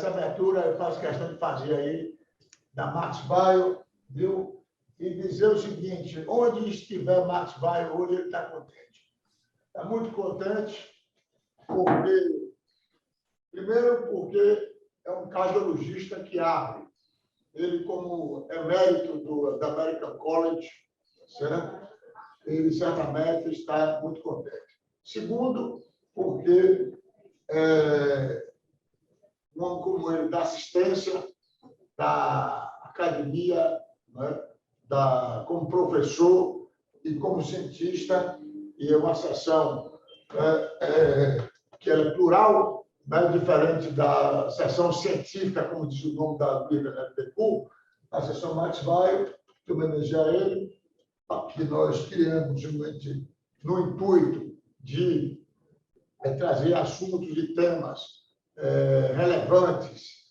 essa abertura eu faço questão de fazer aí da Max Bio, viu? E dizer o seguinte, onde estiver Max Bio hoje, ele está contente. Está muito contente, primeiro porque é um cardiologista que abre. Ele, como emérito da American College, certo? Ele certamente está muito contente. Segundo, porque, como ele dá assistência da academia, né? Como professor e como cientista, e é uma seção que ela é plural, né? Diferente da seção científica, como diz o nome da FPQ, a seção Max Bio, que homenageia ele, que nós criamos no intuito de trazer assuntos e temas relevantes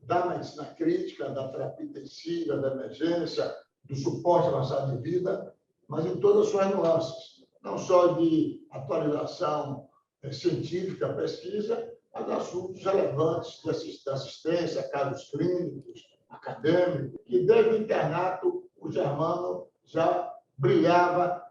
da medicina crítica, da terapia intensiva, da emergência, do suporte avançado de vida, mas em todas as suas nuances, não só de atualização científica, pesquisa, mas assuntos relevantes de assistência, casos clínicos, acadêmicos, que desde o internato o Germano já brilhava,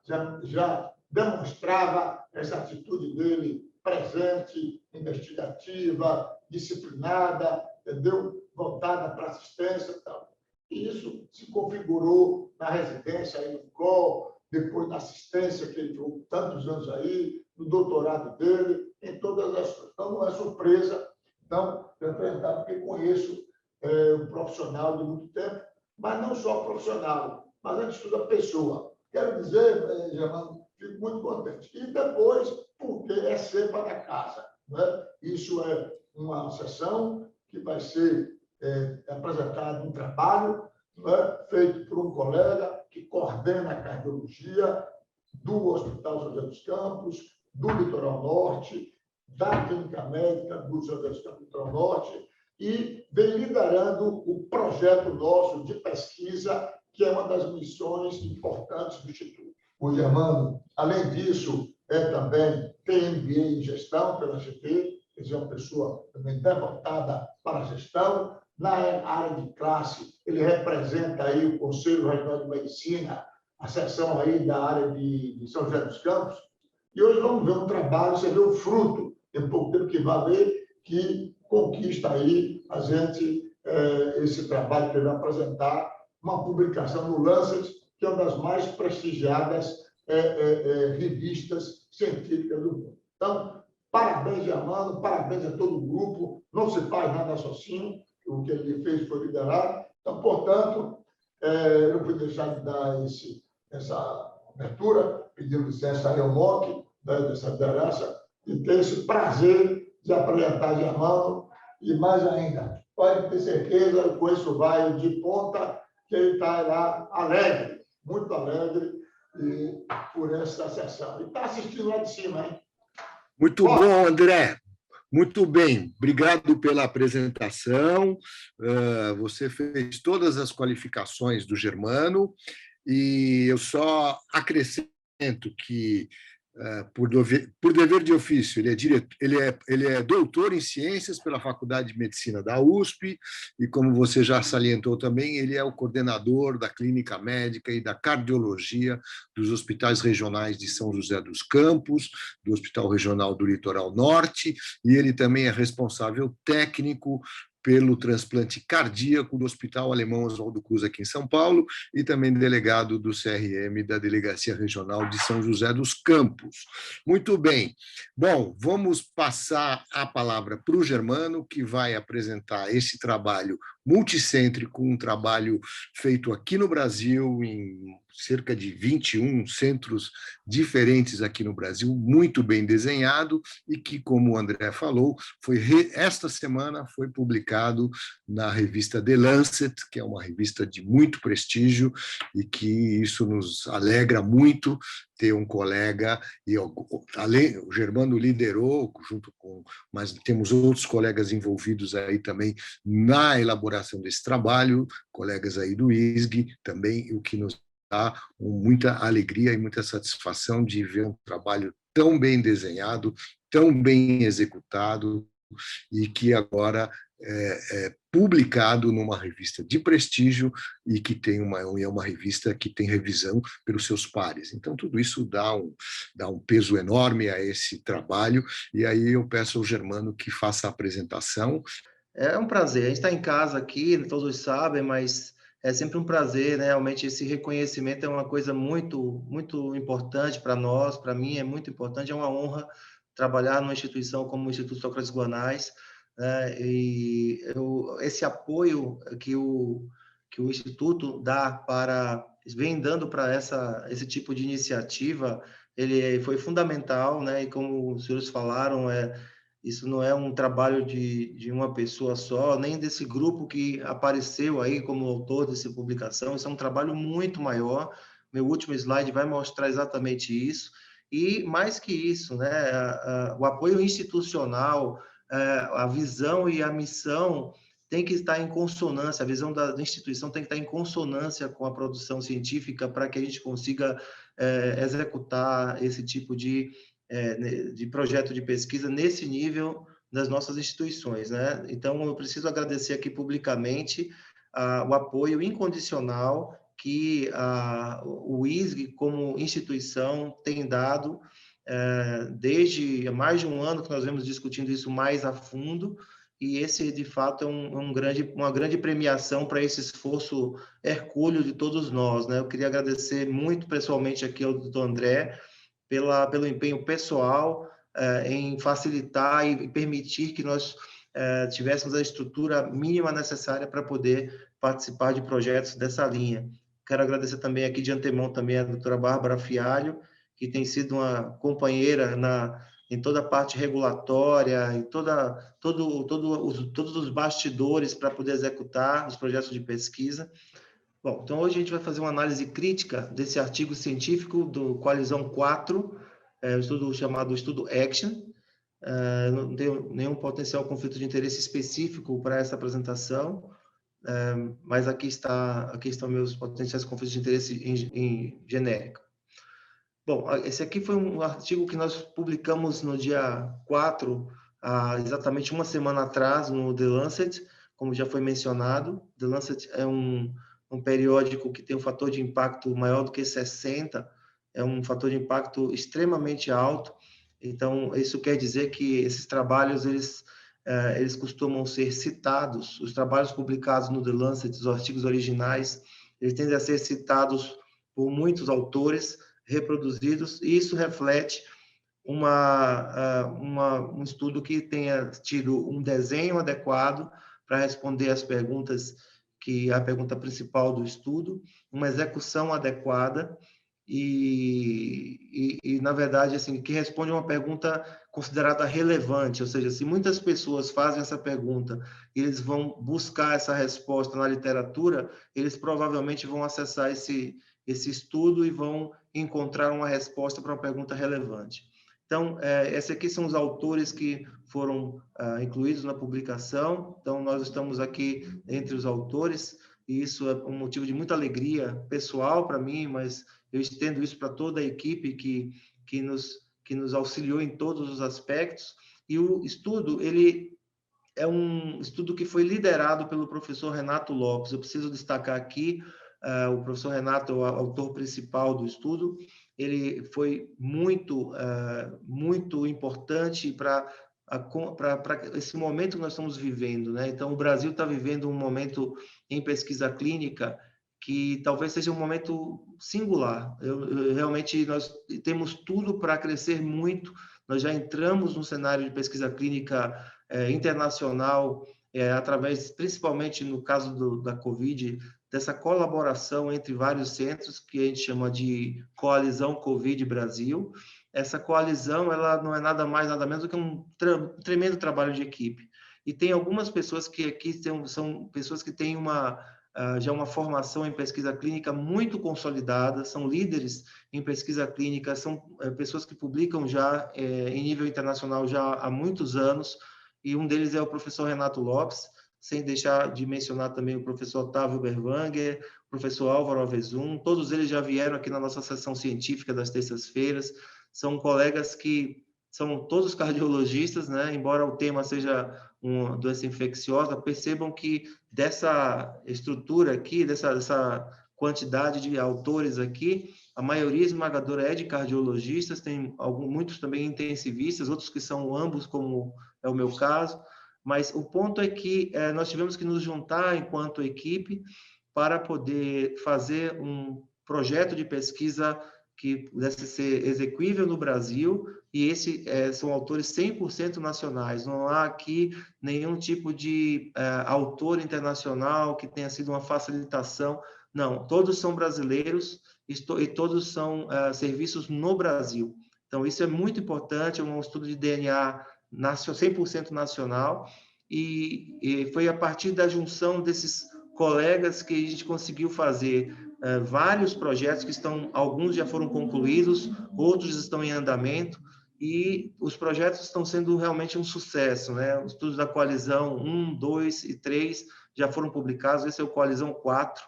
já demonstrava essa atitude dele presente, investigativa, disciplinada, entendeu? Voltada para assistência e tal. E isso se configurou na residência aí no COL, depois na assistência que ele ficou tantos anos aí, no doutorado dele, em todas as coisas. Então, não é surpresa, não, eu apresentar, porque conheço um profissional de muito tempo, mas não só profissional, mas antes de tudo a pessoa. Quero dizer, Germano, fico muito contente. E depois, porque é cepa da casa. Né? Isso é uma sessão que vai ser apresentado um trabalho, né? Feito por um colega que coordena a cardiologia do Hospital São José dos Campos, do Litoral Norte, da Clínica Médica do São José dos Campos Litoral Norte, e vem liderando o projeto nosso de pesquisa, que é uma das missões importantes do Instituto. O Germano, além disso, tem MBA em gestão pela GT, quer dizer, uma pessoa também devotada para a gestão. Na área de classe, ele representa aí o Conselho Regional de Medicina, a seção aí da área de São José dos Campos. E hoje vamos ver um trabalho, você vê o fruto, em pouco tempo que vai ver, que conquista aí a gente esse trabalho que ele vai apresentar, uma publicação no Lancet, que é uma das mais prestigiadas revistas científicas do mundo. Então, parabéns, Germano, parabéns a todo o grupo, não se faz nada sozinho, o que ele fez foi liderado. Então, portanto, eu não fui deixar de dar essa abertura, pedindo licença a Elmoc, dessa liderança, e ter esse prazer de apresentar Germano, e mais ainda, pode ter certeza, com isso vai de ponta, que ele está lá alegre, muito alegre, por essa sessão. E está assistindo lá de cima, hein? Muito bom, André. Muito bem, obrigado pela apresentação. Você fez todas as qualificações do Germano e eu só acrescento que, por dever de ofício, ele é doutor em ciências pela Faculdade de Medicina da USP e, como você já salientou também, ele é o coordenador da Clínica Médica e da Cardiologia dos Hospitais Regionais de São José dos Campos, do Hospital Regional do Litoral Norte, e ele também é responsável técnico pelo transplante cardíaco do Hospital Alemão Oswaldo Cruz, aqui em São Paulo, e também delegado do CRM da Delegacia Regional de São José dos Campos. Muito bem. Bom, vamos passar a palavra para o Germano, que vai apresentar esse trabalho multicêntrico, um trabalho feito aqui no Brasil, em cerca de 21 centros diferentes aqui no Brasil, muito bem desenhado, e que, como o André falou, esta semana foi publicado na revista The Lancet, que é uma revista de muito prestígio, e que isso nos alegra muito ter um colega, e o Germano liderou, junto com, mas temos outros colegas envolvidos aí também na elaboração desse trabalho, colegas aí do ISG também, o que nos dá muita alegria e muita satisfação de ver um trabalho tão bem desenhado, tão bem executado, e que agora é publicado numa revista de prestígio e que é uma revista que tem revisão pelos seus pares. Então, tudo isso dá um peso enorme a esse trabalho, e aí eu peço ao Germano que faça a apresentação. É um prazer. A gente está em casa aqui, todos sabem, mas é sempre um prazer, né? Realmente esse reconhecimento é uma coisa muito, muito importante para nós, para mim é muito importante, é uma honra trabalhar numa instituição como o Instituto Sócrates Guanais, né? E esse apoio que o Instituto vem dando para esse tipo de iniciativa, ele foi fundamental, né? E como os senhores falaram, isso não é um trabalho de uma pessoa só, nem desse grupo que apareceu aí como autor dessa publicação. Isso é um trabalho muito maior. Meu último slide vai mostrar exatamente isso. E mais que isso, né, o apoio institucional, a visão e a missão tem que estar em consonância, a visão da instituição tem que estar em consonância com a produção científica para que a gente consiga executar esse tipo de projeto de pesquisa nesse nível das nossas instituições, né? Então, eu preciso agradecer aqui publicamente o apoio incondicional que o ISG, como instituição, tem dado desde mais de um ano que nós vemos discutindo isso mais a fundo, e esse, de fato, é uma grande premiação para esse esforço hercúleo de todos nós, né? Eu queria agradecer muito pessoalmente aqui ao doutor André, pelo empenho pessoal em facilitar e permitir que nós tivéssemos a estrutura mínima necessária para poder participar de projetos dessa linha. Quero agradecer também aqui de antemão também a doutora Bárbara Fialho, que tem sido uma companheira em toda a parte regulatória, em todos os bastidores para poder executar os projetos de pesquisa. Bom, então hoje a gente vai fazer uma análise crítica desse artigo científico do Coalizão 4, um estudo chamado Estudo Action. Não tenho nenhum potencial conflito de interesse específico para essa apresentação, mas aqui estão meus potenciais conflitos de interesse em genérico. Bom, esse aqui foi um artigo que nós publicamos no dia 4, exatamente uma semana atrás, no The Lancet, como já foi mencionado. The Lancet é um periódico que tem um fator de impacto maior do que 60, é um fator de impacto extremamente alto. Então, isso quer dizer que esses trabalhos, eles costumam ser citados, os trabalhos publicados no The Lancet, os artigos originais, eles tendem a ser citados por muitos autores, reproduzidos, e isso reflete um estudo que tenha tido um desenho adequado para responder às perguntas, que é a pergunta principal do estudo, uma execução adequada e na verdade, assim, que responde a uma pergunta considerada relevante, ou seja, se muitas pessoas fazem essa pergunta e eles vão buscar essa resposta na literatura, eles provavelmente vão acessar esse estudo e vão encontrar uma resposta para uma pergunta relevante. Então, esses aqui são os autores que foram incluídos na publicação. Então, nós estamos aqui entre os autores, e isso é um motivo de muita alegria pessoal para mim, mas eu estendo isso para toda a equipe que nos auxiliou em todos os aspectos. E o estudo, ele é um estudo que foi liderado pelo professor Renato Lopes. Eu preciso destacar aqui, o professor Renato é o autor principal do estudo. Ele foi muito importante para esse momento que nós estamos vivendo, né? Então, o Brasil está vivendo um momento em pesquisa clínica que talvez seja um momento singular. Realmente, nós temos tudo para crescer muito. Nós já entramos no cenário de pesquisa clínica internacional, através, principalmente no caso da Covid, dessa colaboração entre vários centros, que a gente chama de Coalizão Covid Brasil. Essa coalizão, ela não é nada mais, nada menos do que um tremendo trabalho de equipe. E tem algumas pessoas que aqui são pessoas que têm já uma formação em pesquisa clínica muito consolidada, são líderes em pesquisa clínica, são pessoas que publicam já em nível internacional já há muitos anos, e um deles é o professor Renato Lopes, sem deixar de mencionar também o professor Otávio Berwanger, o professor Álvaro Alvezum. Todos eles já vieram aqui na nossa sessão científica das terças-feiras, são colegas que são todos cardiologistas, né? Embora o tema seja uma doença infecciosa, percebam que dessa estrutura aqui, dessa quantidade de autores aqui, a maioria esmagadora é de cardiologistas, tem muitos também intensivistas, outros que são ambos, como é o meu caso, mas o ponto é que nós tivemos que nos juntar enquanto equipe para poder fazer um projeto de pesquisa que pudesse ser execuível no Brasil, e esses são autores 100% nacionais. Não há aqui nenhum tipo de autor internacional que tenha sido uma facilitação. Não, todos são brasileiros e todos são serviços no Brasil. Então, isso é muito importante, é um estudo de DNA 100% nacional, e foi a partir da junção desses colegas que a gente conseguiu fazer vários projetos que alguns já foram concluídos, outros estão em andamento, e os projetos estão sendo realmente um sucesso, né? Os estudos da Coalizão 1, 2 e 3 já foram publicados, esse é o Coalizão 4,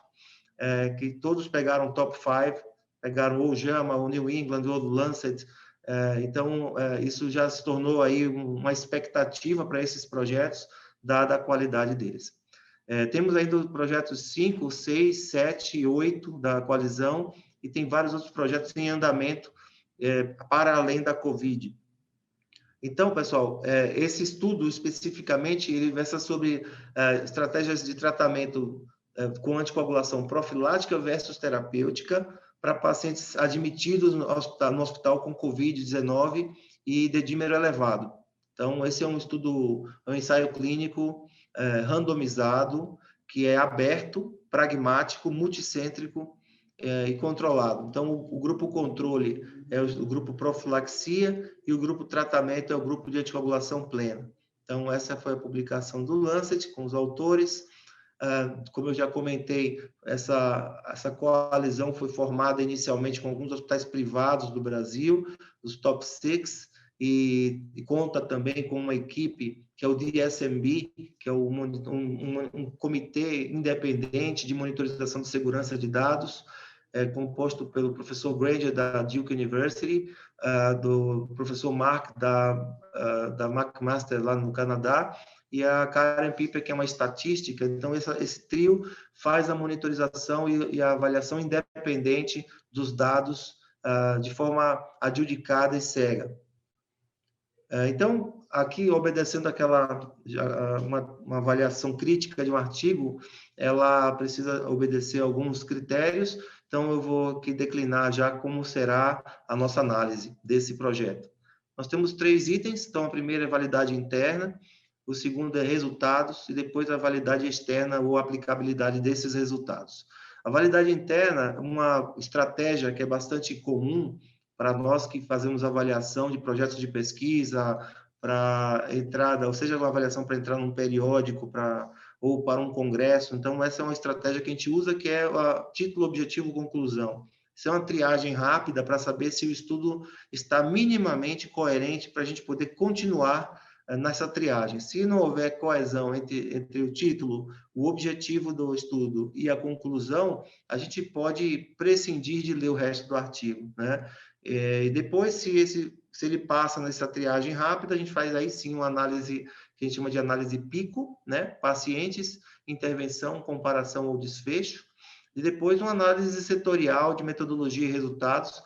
que todos pegaram top 5, pegaram o JAMA, o New England, o Lancet, então isso já se tornou aí uma expectativa para esses projetos, dada a qualidade deles. Temos ainda os projetos 5, 6, 7 e 8 da coalizão, e tem vários outros projetos em andamento para além da Covid. Então, pessoal, esse estudo especificamente, ele versa sobre estratégias de tratamento com anticoagulação profilática versus terapêutica para pacientes admitidos no hospital com Covid-19 e dedímero elevado. Então, esse é um estudo, um ensaio clínico randomizado, que é aberto, pragmático, multicêntrico e controlado. Então, o grupo controle é o grupo profilaxia e o grupo tratamento é o grupo de anticoagulação plena. Então, essa foi a publicação do Lancet com os autores. Como eu já comentei, essa coalizão foi formada inicialmente com alguns hospitais privados do Brasil, os top 6, e conta também com uma equipe que é o DSMB, que é um comitê independente de monitorização de segurança de dados, composto pelo professor Granger, da Duke University, do professor Mark, da McMaster, lá no Canadá, e a Karen Piper, que é uma estatística. Então, esse trio faz a monitorização e a avaliação independente dos dados de forma adjudicada e cega. Então, aqui, obedecendo uma avaliação crítica de um artigo, ela precisa obedecer alguns critérios, então eu vou aqui declinar já como será a nossa análise desse projeto. Nós temos 3 itens, então a primeira é validade interna, o segundo é resultados, e depois a validade externa ou aplicabilidade desses resultados. A validade interna é uma estratégia que é bastante comum para nós que fazemos avaliação de projetos de pesquisa, para entrada, ou seja, uma avaliação para entrar num periódico ou para um congresso. Então, essa é uma estratégia que a gente usa, que é título, objetivo, conclusão. Isso é uma triagem rápida para saber se o estudo está minimamente coerente para a gente poder continuar nessa triagem. Se não houver coesão entre o título, o objetivo do estudo e a conclusão, a gente pode prescindir de ler o resto do artigo, né? E depois, se ele passa nessa triagem rápida, a gente faz aí sim uma análise que a gente chama de análise PICO, né? Pacientes, intervenção, comparação ou desfecho. E depois uma análise setorial de metodologia e resultados,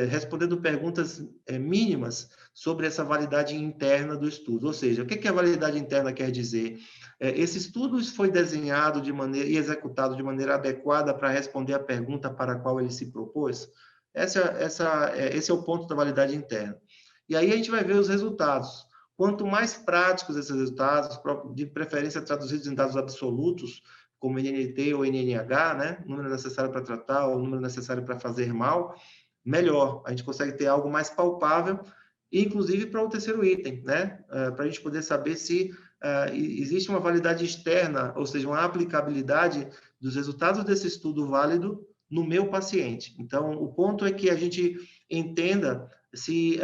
respondendo perguntas mínimas sobre essa validade interna do estudo. Ou seja, o que a validade interna quer dizer? Esse estudo foi desenhado e executado de maneira adequada para responder a pergunta para a qual ele se propôs? Esse é o ponto da validade interna. E aí a gente vai ver os resultados. Quanto mais práticos esses resultados, de preferência traduzidos em dados absolutos, como NNT ou NNH, né? Número necessário para tratar ou número necessário para fazer mal, melhor. A gente consegue ter algo mais palpável, inclusive para o terceiro item, né? Para a gente poder saber se existe uma validade externa, ou seja, uma aplicabilidade dos resultados desse estudo válido no meu paciente. Então, o ponto é que a gente entenda se,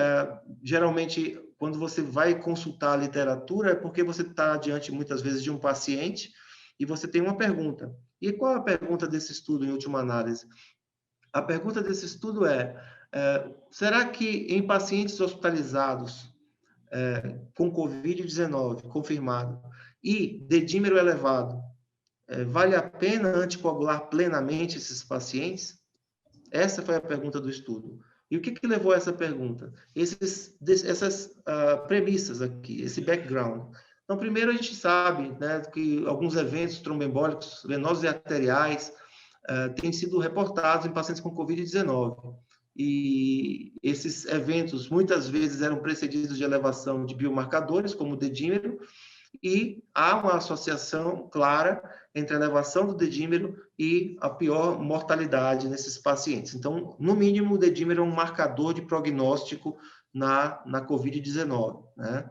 geralmente, quando você vai consultar a literatura, é porque você está diante, muitas vezes, de um paciente e você tem uma pergunta. E qual é a pergunta desse estudo, em última análise? A pergunta desse estudo é, Será que em pacientes hospitalizados com COVID-19 confirmado e dedímero elevado, vale a pena anticoagular plenamente esses pacientes? Essa foi a pergunta do estudo. E o que levou a essa pergunta? Essas premissas aqui, esse background. Então, primeiro a gente sabe, né, que alguns eventos tromboembólicos venosos e arteriais têm sido reportados em pacientes com COVID-19. E esses eventos, muitas vezes, eram precedidos de elevação de biomarcadores, como o dedímero, e há uma associação clara entre a elevação do dedímero e a pior mortalidade nesses pacientes. Então, no mínimo, o dedímero é um marcador de prognóstico na COVID-19, né?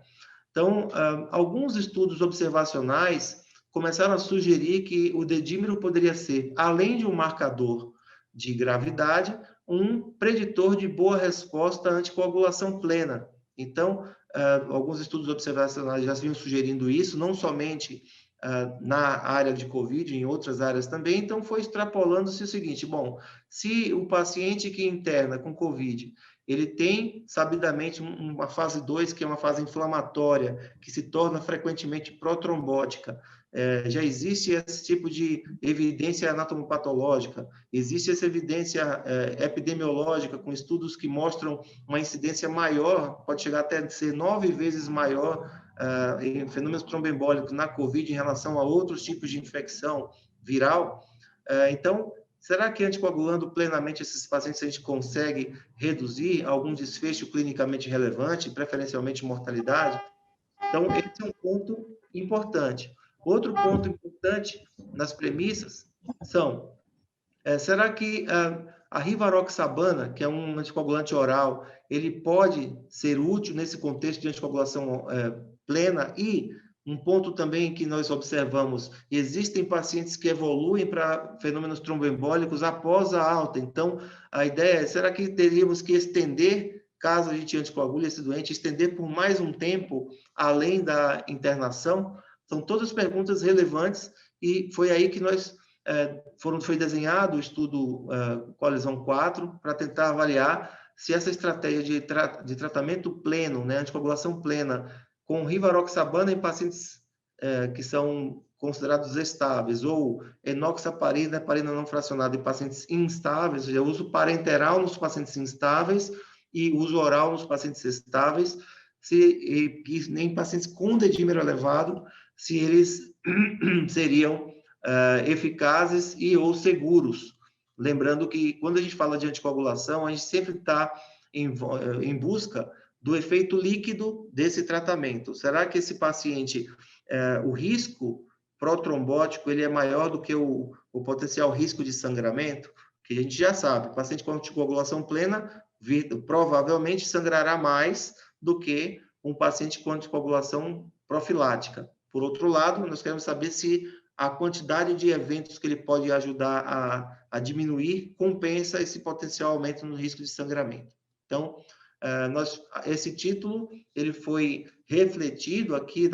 Então, alguns estudos observacionais começaram a sugerir que o dedímero poderia ser, além de um marcador de gravidade, um preditor de boa resposta à anticoagulação plena. Então, alguns estudos observacionais já vinham sugerindo isso, não somente na área de COVID, em outras áreas também. Então, foi extrapolando-se o seguinte: bom, se o paciente que interna com COVID, ele tem, sabidamente, uma fase 2, que é uma fase inflamatória, que se torna frequentemente protrombótica, já existe esse tipo de evidência anatomopatológica, existe essa evidência epidemiológica, com estudos que mostram uma incidência maior, pode chegar até ser 9 vezes maior em fenômenos tromboembólicos na COVID em relação a outros tipos de infecção viral. Então, será que anticoagulando plenamente esses pacientes a gente consegue reduzir algum desfecho clinicamente relevante, preferencialmente mortalidade? Então, esse é um ponto importante. Outro ponto importante nas premissas são, será que a rivaroxabana, que é um anticoagulante oral, ele pode ser útil nesse contexto de anticoagulação plena? E um ponto também que nós observamos, existem pacientes que evoluem para fenômenos tromboembólicos após a alta. Então, a ideia é, será que teríamos que estender, caso a gente anticoagule esse doente, estender por mais um tempo, além da internação? São todas perguntas relevantes e foi aí que foi desenhado o estudo Coalizão 4 para tentar avaliar se essa estratégia de tratamento pleno, né, anticoagulação plena, com rivaroxabana em pacientes que são considerados estáveis, ou enoxaparina, heparina não fracionada em pacientes instáveis, ou seja, uso parenteral nos pacientes instáveis e uso oral nos pacientes estáveis, e em pacientes com dedímero elevado, se eles seriam eficazes e ou seguros. Lembrando que, quando a gente fala de anticoagulação, a gente sempre está em busca do efeito líquido desse tratamento. Será que esse paciente, o risco protrombótico, ele é maior do que o potencial risco de sangramento? Que a gente já sabe, o paciente com anticoagulação plena provavelmente sangrará mais do que um paciente com anticoagulação profilática. Por outro lado, nós queremos saber se a quantidade de eventos que ele pode ajudar a diminuir compensa esse potencial aumento no risco de sangramento. Então, esse título ele foi refletido aqui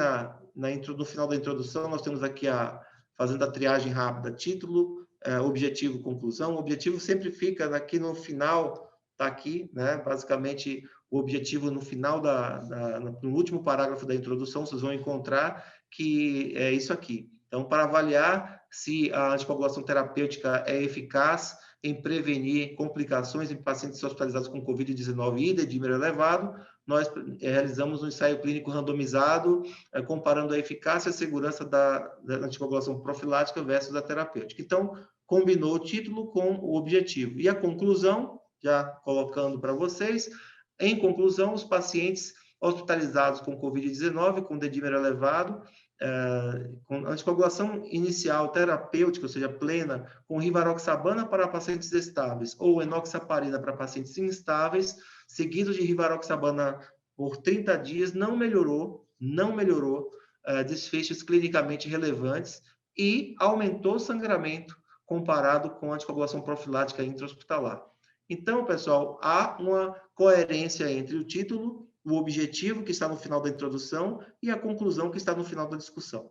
no final da introdução. Nós temos aqui fazendo a triagem rápida, título, objetivo, conclusão. O objetivo sempre fica aqui no final, está aqui, né? Basicamente, o objetivo no final, no último parágrafo da introdução, vocês vão encontrar que é isso aqui. Então, para avaliar se a anticoagulação terapêutica é eficaz em prevenir complicações em pacientes hospitalizados com COVID-19 e dedímero elevado, nós realizamos um ensaio clínico randomizado, comparando a eficácia e a segurança da anticoagulação profilática versus a terapêutica. Então, combinou o título com o objetivo. E a conclusão, já colocando para vocês, em conclusão, os pacientes hospitalizados com COVID-19, com dedímero elevado, com anticoagulação inicial terapêutica, ou seja, plena, com rivaroxabana para pacientes estáveis ou enoxaparina para pacientes instáveis, seguido de rivaroxabana por 30 dias, não melhorou desfechos clinicamente relevantes e aumentou o sangramento comparado com a anticoagulação profilática intra-hospitalar. Então, pessoal, há uma coerência entre o título, o objetivo que está no final da introdução e a conclusão que está no final da discussão.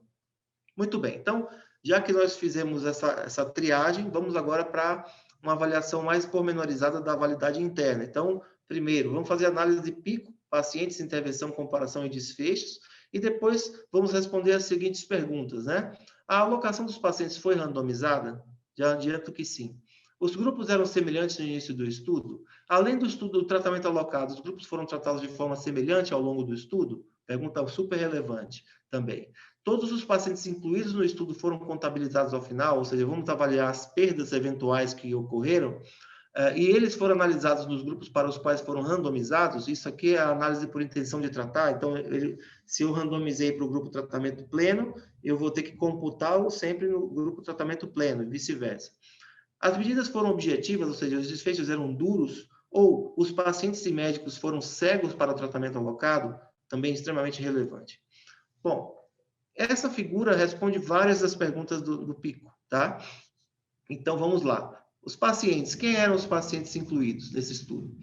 Muito bem, então, já que nós fizemos essa triagem, vamos agora para uma avaliação mais pormenorizada da validade interna. Então, primeiro, vamos fazer análise de pico, pacientes, intervenção, comparação e desfechos, e depois vamos responder as seguintes perguntas, né? A alocação dos pacientes foi randomizada? Já adianto que sim. Os grupos eram semelhantes no início do estudo? Além do estudo do tratamento alocado, os grupos foram tratados de forma semelhante ao longo do estudo? Pergunta super relevante também. Todos os pacientes incluídos no estudo foram contabilizados ao final, ou seja, vamos avaliar as perdas eventuais que ocorreram, e eles foram analisados nos grupos para os quais foram randomizados. Isso aqui é a análise por intenção de tratar. Então, se eu randomizei para o grupo tratamento pleno, eu vou ter que computá-lo sempre no grupo tratamento pleno, e vice-versa. As medidas foram objetivas, ou seja, os desfechos eram duros, ou os pacientes e médicos foram cegos para o tratamento alocado, também extremamente relevante. Bom, essa figura responde várias das perguntas do PICO, tá? Então, vamos lá. Os pacientes, quem eram os pacientes incluídos nesse estudo?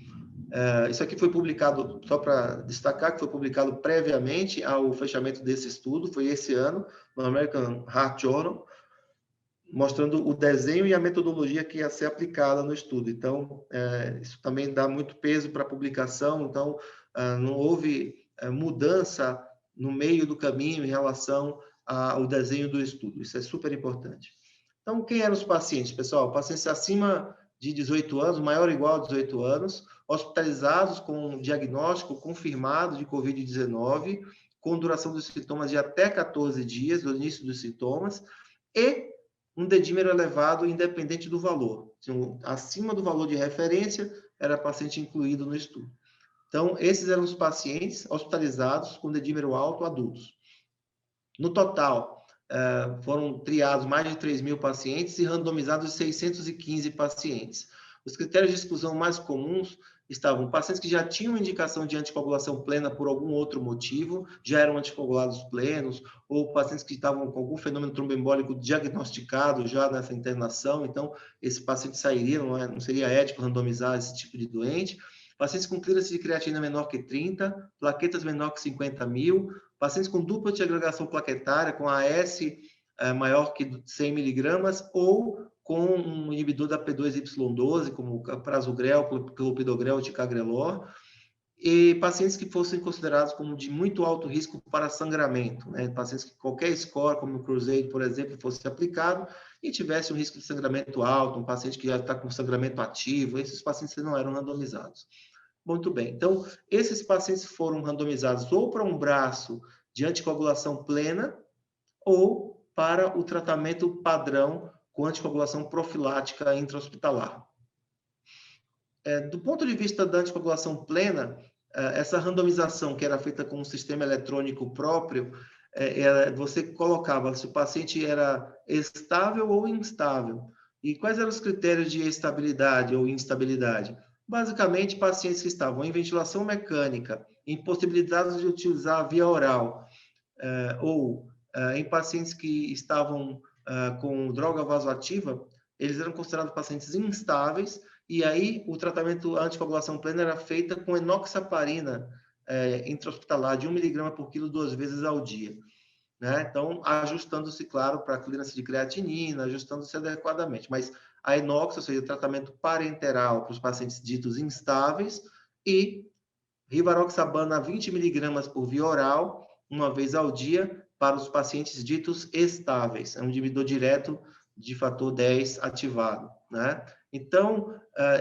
Isso aqui foi publicado, só para destacar, que foi publicado previamente ao fechamento desse estudo, foi esse ano, no American Heart Journal, mostrando o desenho e a metodologia que ia ser aplicada no estudo. Então, isso também dá muito peso para a publicação, então, não houve mudança no meio do caminho em relação ao desenho do estudo. Isso é super importante. Então, quem eram os pacientes, pessoal? Pacientes acima de 18 anos, maior ou igual a 18 anos, hospitalizados com diagnóstico confirmado de Covid-19, com duração dos sintomas de até 14 dias, do início dos sintomas, e um dedímero elevado independente do valor. Então, acima do valor de referência, era paciente incluído no estudo. Então, esses eram os pacientes hospitalizados com dedímero alto adultos. No total, foram triados mais de 3.000 pacientes e randomizados 615 pacientes. Os critérios de exclusão mais comuns estavam pacientes que já tinham indicação de anticoagulação plena por algum outro motivo, já eram anticoagulados plenos, ou pacientes que estavam com algum fenômeno tromboembólico diagnosticado já nessa internação, então esse paciente sairia, não seria ético randomizar esse tipo de doente. Pacientes com clearance de creatina menor que 30, plaquetas menor que 50.000, pacientes com dupla de agregação plaquetária, com AS maior que 100 miligramas, ou com um inibidor da P2Y12, como o prasugrel, clopidogrel, ticagrelor, e pacientes que fossem considerados como de muito alto risco para sangramento, né? Pacientes que qualquer score, como o Cruzade, por exemplo, fosse aplicado e tivesse um risco de sangramento alto, um paciente que já está com sangramento ativo, esses pacientes não eram randomizados. Muito bem, então, esses pacientes foram randomizados ou para um braço de anticoagulação plena ou para o tratamento padrão com anticoagulação profilática intra-hospitalar. Do ponto de vista da anticoagulação plena, essa randomização que era feita com um sistema eletrônico próprio, você colocava se o paciente era estável ou instável. E quais eram os critérios de estabilidade ou instabilidade? Basicamente, pacientes que estavam em ventilação mecânica, impossibilitados de utilizar a via oral, ou em pacientes que estavam com droga vasoativa, eles eram considerados pacientes instáveis, e aí o tratamento anticoagulação plena era feita com enoxaparina intra-hospitalar de 1 mg por quilo 2 vezes ao dia. Né? Então, ajustando-se, claro, para a clearance de creatinina, ajustando-se adequadamente. Mas a enox, ou seja, o tratamento parenteral para os pacientes ditos instáveis, e rivaroxabana 20 mg por via oral, uma vez ao dia, para os pacientes ditos estáveis. É um inibidor direto de fator 10 ativado, né? Então,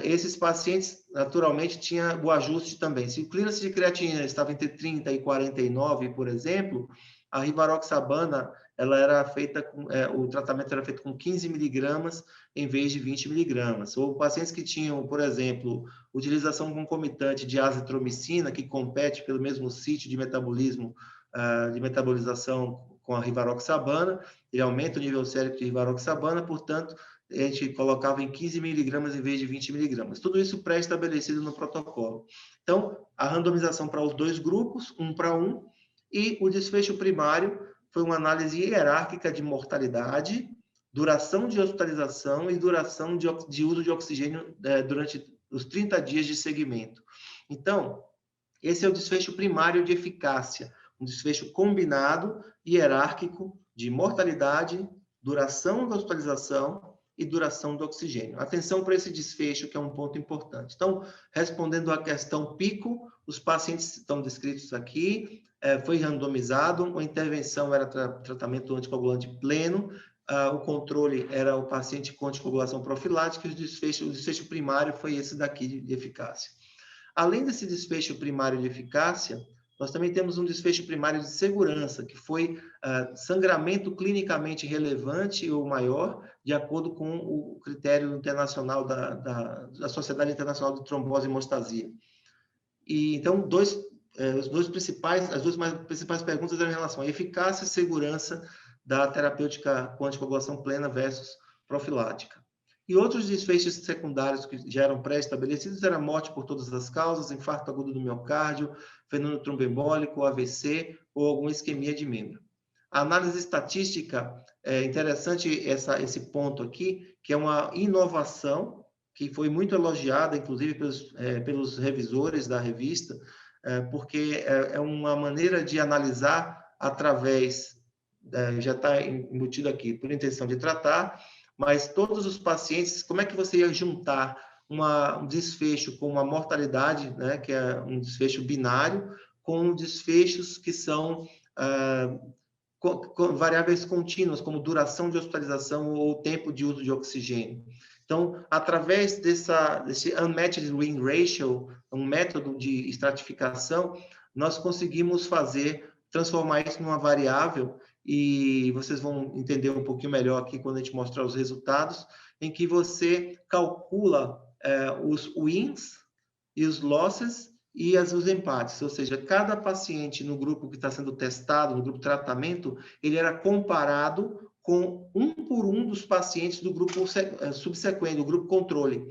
esses pacientes, naturalmente, tinha o ajuste também. Se o clearance de creatinina estava entre 30 e 49, por exemplo, a rivaroxabana, ela era feita o tratamento era feito com 15 miligramas em vez de 20 miligramas. Ou pacientes que tinham, por exemplo, utilização concomitante de azitromicina, que compete pelo mesmo sítio de metabolismo, de metabolização com a rivaroxabana, ele aumenta o nível sérico de rivaroxabana, portanto, a gente colocava em 15 miligramas em vez de 20 miligramas. Tudo isso pré-estabelecido no protocolo. Então, a randomização para os dois grupos, 1 para 1, e o desfecho primário foi uma análise hierárquica de mortalidade, duração de hospitalização e duração de uso de oxigênio durante os 30 dias de segmento. Então, esse é o desfecho primário de eficácia, um desfecho combinado, hierárquico, de mortalidade, duração da hospitalização e duração do oxigênio. Atenção para esse desfecho, que é um ponto importante. Então, respondendo à questão pico, os pacientes estão descritos aqui, foi randomizado, a intervenção era tratamento anticoagulante pleno, o controle era o paciente com anticoagulação profilática, e o desfecho primário foi esse daqui de eficácia. Além desse desfecho primário de eficácia, nós também temos um desfecho primário de segurança, que foi sangramento clinicamente relevante ou maior, de acordo com o critério internacional da Sociedade Internacional de Trombose e Hemostasia. E, então, as duas principais perguntas eram em relação à eficácia e segurança da terapêutica com anticoagulação plena versus profilática. E outros desfechos secundários que já eram pré-estabelecidos eram morte por todas as causas, infarto agudo do miocárdio, fenômeno tromboembólico, AVC ou alguma isquemia de membro. A análise estatística, é interessante esse ponto aqui, que é uma inovação que foi muito elogiada, inclusive pelos revisores da revista, porque é uma maneira de analisar através, já está embutido aqui, por intenção de tratar, mas todos os pacientes, como é que você ia juntar um desfecho com uma mortalidade, né, que é um desfecho binário, com desfechos que são com variáveis contínuas, como duração de hospitalização ou tempo de uso de oxigênio. Então, através desse Unmatched Win Ratio, um método de estratificação, nós conseguimos transformar isso numa variável, e vocês vão entender um pouquinho melhor aqui quando a gente mostrar os resultados, em que você calcula os wins e os losses e os empates, ou seja, cada paciente no grupo que está sendo testado, no grupo de tratamento, ele era comparado com um por um dos pacientes do grupo subsequente, do grupo controle.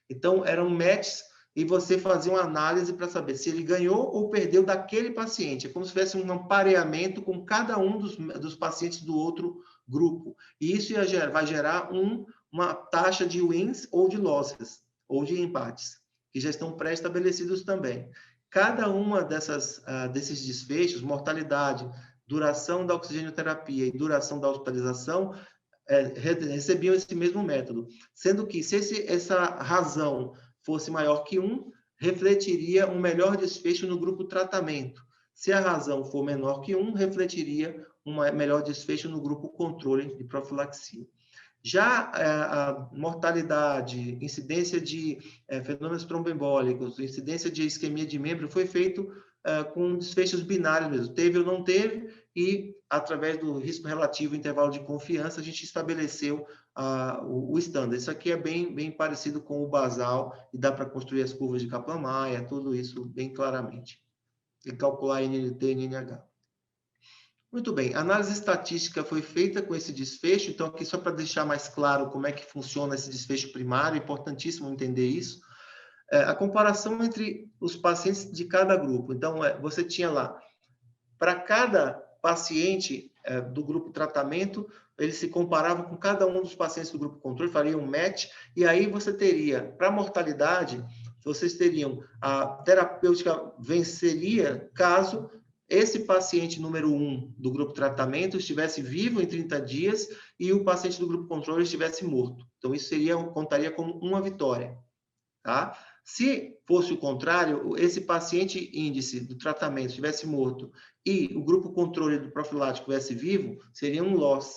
Então, eram matches e você fazia uma análise para saber se ele ganhou ou perdeu daquele paciente. É como se tivesse um pareamento com cada um dos pacientes do outro grupo. E isso vai gerar uma taxa de wins ou de losses, ou de empates, que já estão pré-estabelecidos também. Cada uma desses desfechos, mortalidade, duração da oxigenoterapia e duração da hospitalização, recebiam esse mesmo método. Sendo que, se essa razão fosse maior que 1, refletiria um melhor desfecho no grupo tratamento. Se a razão for menor que 1, refletiria um melhor desfecho no grupo controle de profilaxia. Já a mortalidade, incidência de fenômenos tromboembólicos, incidência de isquemia de membro, foi feito com desfechos binários mesmo, teve ou não teve, e através do risco relativo, intervalo de confiança, a gente estabeleceu o estándar. Isso aqui é bem parecido com o basal, e dá para construir as curvas de Kaplan-Meier, tudo isso bem claramente, e calcular NNT e NNH. Muito bem, a análise estatística foi feita com esse desfecho, então aqui só para deixar mais claro como é que funciona esse desfecho primário, é importantíssimo entender isso. A comparação entre os pacientes de cada grupo. Então, você tinha lá, para cada paciente do grupo tratamento, ele se comparava com cada um dos pacientes do grupo controle, faria um match, e aí você teria, para a mortalidade, vocês teriam, a terapêutica venceria caso esse paciente número 1 do grupo tratamento estivesse vivo em 30 dias e o paciente do grupo controle estivesse morto. Então, isso contaria como uma vitória, tá? Se fosse o contrário, esse paciente índice do tratamento estivesse morto e o grupo controle do profilático estivesse vivo, seria um loss,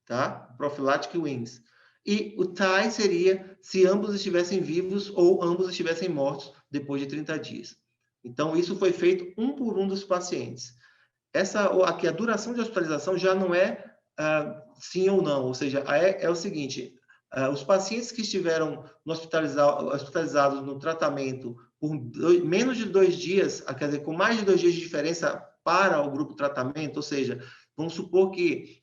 tá? Profilático e wins. E o tie seria se ambos estivessem vivos ou ambos estivessem mortos depois de 30 dias. Então, isso foi feito um por um dos pacientes. Aqui, a duração de hospitalização já não é sim ou não, ou seja, é o seguinte, os pacientes que estiveram hospitalizados no tratamento por menos de 2 dias, quer dizer, com mais de 2 dias de diferença para o grupo tratamento, ou seja, vamos supor que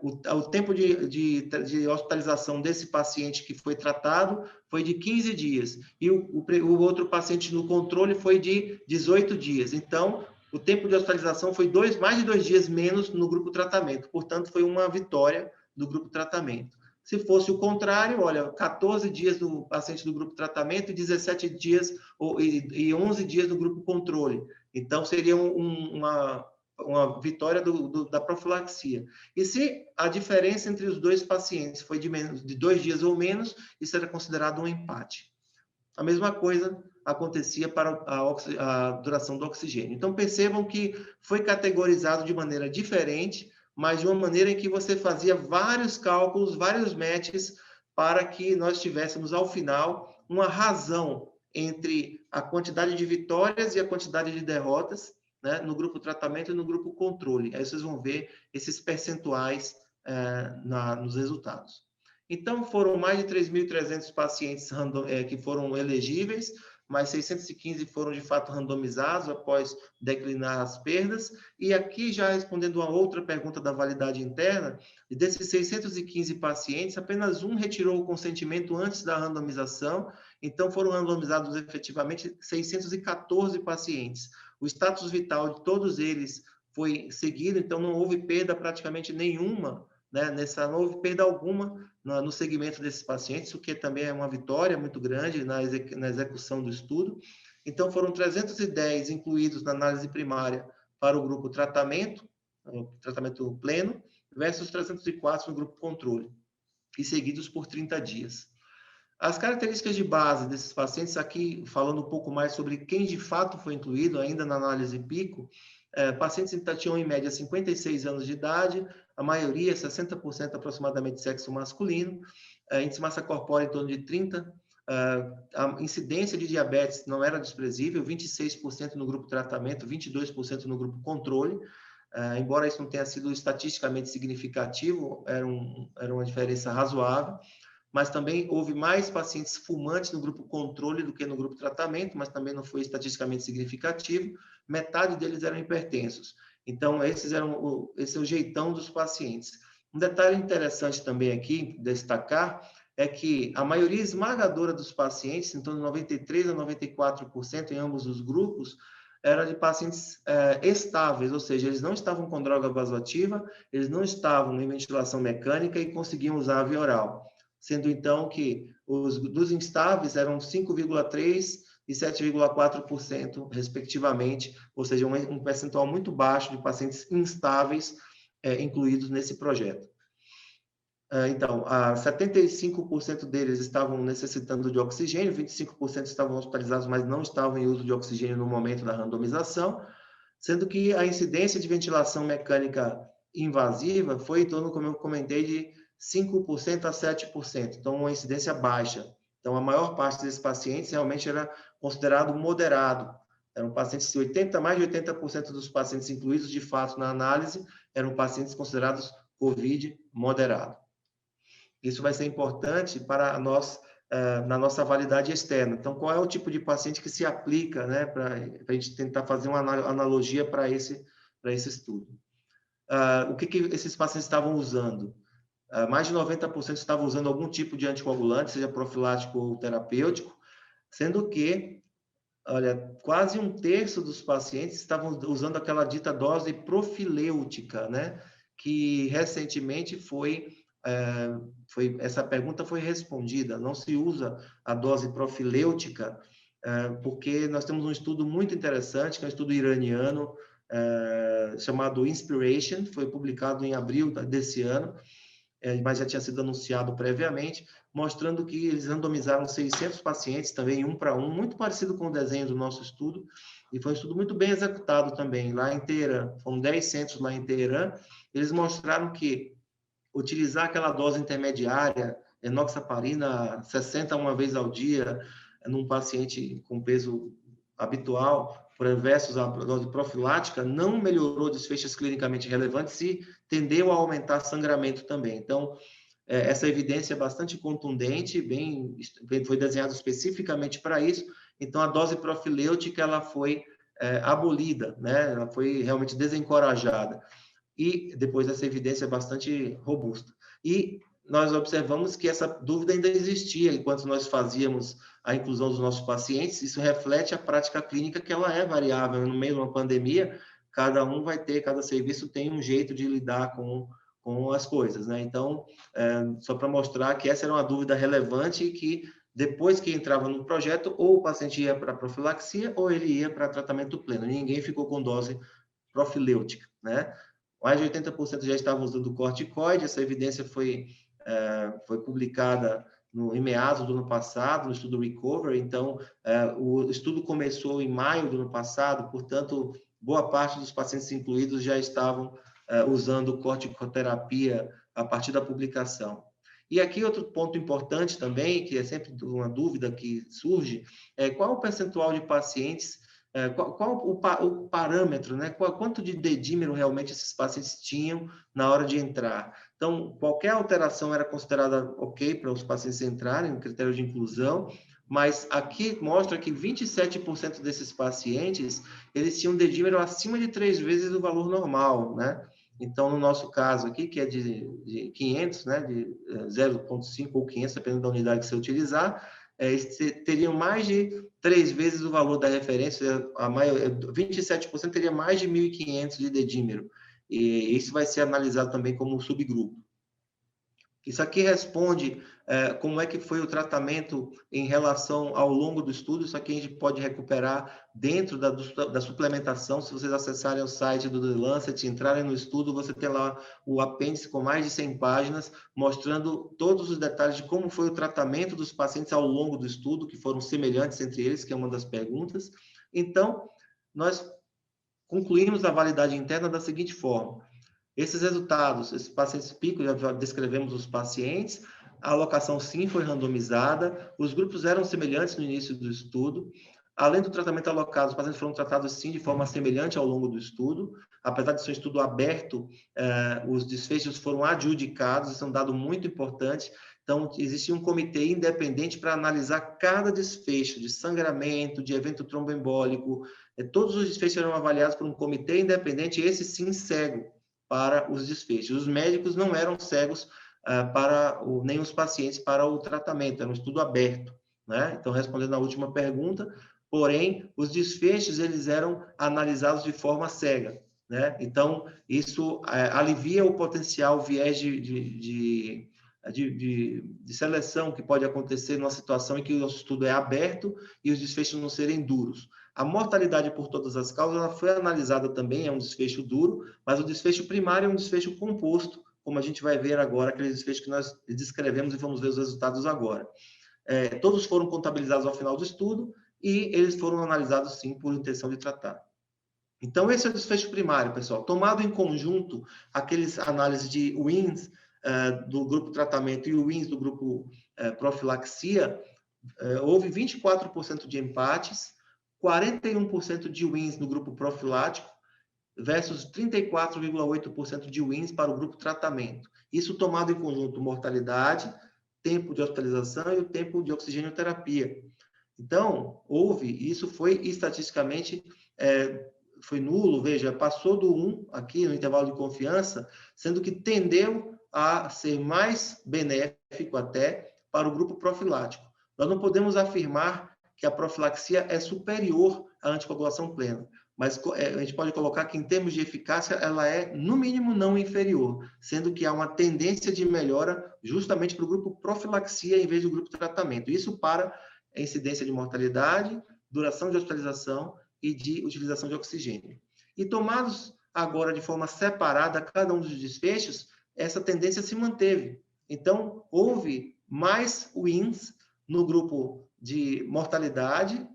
o tempo de hospitalização desse paciente que foi tratado foi de 15 dias, e o outro paciente no controle foi de 18 dias. Então, o tempo de hospitalização foi mais de 2 dias menos no grupo tratamento. Portanto, foi uma vitória do grupo tratamento. Se fosse o contrário, olha, 14 dias do paciente do grupo tratamento e 17 dias e 11 dias do grupo controle. Então, seria uma vitória da profilaxia. E se a diferença entre os dois pacientes foi de 2 dias ou menos, isso era considerado um empate. A mesma coisa acontecia para a duração do oxigênio. Então, percebam que foi categorizado de maneira diferente, mas de uma maneira em que você fazia vários cálculos, vários matches, para que nós tivéssemos, ao final, uma razão entre a quantidade de vitórias e a quantidade de derrotas, né, no grupo tratamento e no grupo controle. Aí vocês vão ver esses percentuais nos resultados. Então, foram mais de 3.300 pacientes que foram elegíveis, mas 615 foram, de fato, randomizados após declinar as perdas. E aqui, já respondendo a outra pergunta da validade interna, desses 615 pacientes, apenas um retirou o consentimento antes da randomização, então foram randomizados efetivamente 614 pacientes. O status vital de todos eles foi seguido, então não houve perda praticamente nenhuma, né? Não houve perda alguma no segmento desses pacientes, o que também é uma vitória muito grande na execução do estudo. Então, foram 310 incluídos na análise primária para o grupo tratamento pleno, versus 304 no grupo controle, e seguidos por 30 dias. As características de base desses pacientes, aqui falando um pouco mais sobre quem de fato foi incluído, ainda na análise PICO, pacientes que tinham em média 56 anos de idade, a maioria, 60% aproximadamente, sexo masculino, índice de massa corpórea em torno de 30, a incidência de diabetes não era desprezível, 26% no grupo tratamento, 22% no grupo controle, embora isso não tenha sido estatisticamente significativo, era uma diferença razoável, mas também houve mais pacientes fumantes no grupo controle do que no grupo tratamento, mas também não foi estatisticamente significativo, metade deles eram hipertensos. Então, esse é o jeitão dos pacientes. Um detalhe interessante também aqui, destacar, é que a maioria esmagadora dos pacientes, em torno de 93% a 94% em ambos os grupos, era de pacientes estáveis, ou seja, eles não estavam com droga vasoativa, eles não estavam em ventilação mecânica e conseguiam usar a via oral. Sendo então que dos instáveis eram 5,3% e 7,4%, respectivamente, ou seja, um percentual muito baixo de pacientes instáveis incluídos nesse projeto. Então, 75% deles estavam necessitando de oxigênio, 25% estavam hospitalizados, mas não estavam em uso de oxigênio no momento da randomização, sendo que a incidência de ventilação mecânica invasiva foi em torno, como eu comentei, de 5% a 7%, então uma incidência baixa. Então, a maior parte desses pacientes realmente era considerado moderado. Eram pacientes, mais de 80% dos pacientes incluídos, de fato, na análise, eram pacientes considerados COVID moderado. Isso vai ser importante para nós, na nossa validade externa. Então, qual é o tipo de paciente que se aplica, né, para a gente tentar fazer uma analogia para esse estudo? O que esses pacientes estavam usando? Mais de 90% estavam usando algum tipo de anticoagulante, seja profilático ou terapêutico, sendo que, olha, quase 1/3 dos pacientes estavam usando aquela dita dose profilêutica, né? Que recentemente essa pergunta foi respondida. Não se usa a dose profilêutica, porque nós temos um estudo muito interessante, que é um estudo iraniano, chamado Inspiration, foi publicado em abril desse ano, mas já tinha sido anunciado previamente, mostrando que eles randomizaram 600 pacientes, também 1 para 1, muito parecido com o desenho do nosso estudo, e foi um estudo muito bem executado também, lá em Teherã, foram 10 centros lá em Teherã, eles mostraram que utilizar aquela dose intermediária, enoxaparina, 60 uma vez ao dia, num paciente com peso habitual, versus a dose profilática, não melhorou desfechos clinicamente relevantes e tendeu a aumentar sangramento também. Então, essa evidência é bastante contundente, foi desenhada especificamente para isso. Então, a dose profilêutica ela foi abolida, né? Ela foi realmente desencorajada. E depois essa evidência é bastante robusta. E nós observamos que essa dúvida ainda existia enquanto nós fazíamos a inclusão dos nossos pacientes. Isso reflete a prática clínica, que ela é variável. No meio de uma pandemia, cada serviço tem um jeito de lidar com as coisas, né? Então, só para mostrar que essa era uma dúvida relevante e que depois que entrava no projeto, ou o paciente ia para profilaxia ou ele ia para tratamento pleno. Ninguém ficou com dose profilêutica, né? Mais de 80% já estavam usando corticoide. Essa evidência foi publicada em meados do ano passado, no estudo Recover. Então, o estudo começou em maio do ano passado, portanto, boa parte dos pacientes incluídos já estavam usando corticoterapia a partir da publicação. E aqui outro ponto importante também, que é sempre uma dúvida que surge, é qual o percentual de pacientes, qual o parâmetro, né? Quanto de dedímero realmente esses pacientes tinham na hora de entrar. Então, qualquer alteração era considerada ok para os pacientes entrarem no critério de inclusão, mas aqui mostra que 27% desses pacientes, eles tinham dedímero acima de 3 vezes o valor normal, né? Então, no nosso caso aqui, que é de 500, né, de 0,5 ou 500, dependendo da unidade que você utilizar, teriam mais de 3 vezes o valor da referência, 27% teria mais de 1.500 de dedímero. E isso vai ser analisado também como subgrupo. Isso aqui responde como é que foi o tratamento em relação ao longo do estudo. Isso aqui a gente pode recuperar dentro da suplementação. Se vocês acessarem o site do The Lancet, entrarem no estudo, você tem lá o apêndice com mais de 100 páginas, mostrando todos os detalhes de como foi o tratamento dos pacientes ao longo do estudo, que foram semelhantes entre eles, que é uma das perguntas. Então, nós concluímos a validade interna da seguinte forma. Esses resultados, esses pacientes pico, já descrevemos os pacientes, a alocação sim foi randomizada, os grupos eram semelhantes no início do estudo, além do tratamento alocado, os pacientes foram tratados sim de forma semelhante ao longo do estudo, apesar de ser um estudo aberto, os desfechos foram adjudicados, isso é um dado muito importante. Então, existia um comitê independente para analisar cada desfecho de sangramento, de evento tromboembólico, todos os desfechos eram avaliados por um comitê independente, esse sim cego, para os desfechos. Os médicos não eram cegos nem os pacientes para o tratamento, era um estudo aberto, né? Então, respondendo à última pergunta, porém, os desfechos, eles eram analisados de forma cega, né? Então, isso alivia o potencial viés de seleção que pode acontecer numa situação em que o estudo é aberto e os desfechos não serem duros. A mortalidade por todas as causas ela foi analisada também, é um desfecho duro, mas o desfecho primário é um desfecho composto, como a gente vai ver agora, aquele desfecho que nós descrevemos e vamos ver os resultados agora. Todos foram contabilizados ao final do estudo e eles foram analisados, sim, por intenção de tratar. Então, esse é o desfecho primário, pessoal. Tomado em conjunto, aqueles análises de wins do grupo tratamento e wins do grupo profilaxia, houve 24% de empates, 41% de wins no grupo profilático versus 34,8% de wins para o grupo tratamento. Isso tomado em conjunto mortalidade, tempo de hospitalização e o tempo de oxigênio-terapia. Então, isso foi estatisticamente, foi nulo, veja, passou do 1 aqui no intervalo de confiança, sendo que tendeu a ser mais benéfico até para o grupo profilático. Nós não podemos afirmar que a profilaxia é superior à anticoagulação plena, mas a gente pode colocar que, em termos de eficácia, ela é, no mínimo, não inferior, sendo que há uma tendência de melhora justamente para o grupo profilaxia em vez do grupo tratamento. Isso para a incidência de mortalidade, duração de hospitalização e de utilização de oxigênio. E tomados agora de forma separada cada um dos desfechos, essa tendência se manteve. Então, houve mais wins no grupo de mortalidade,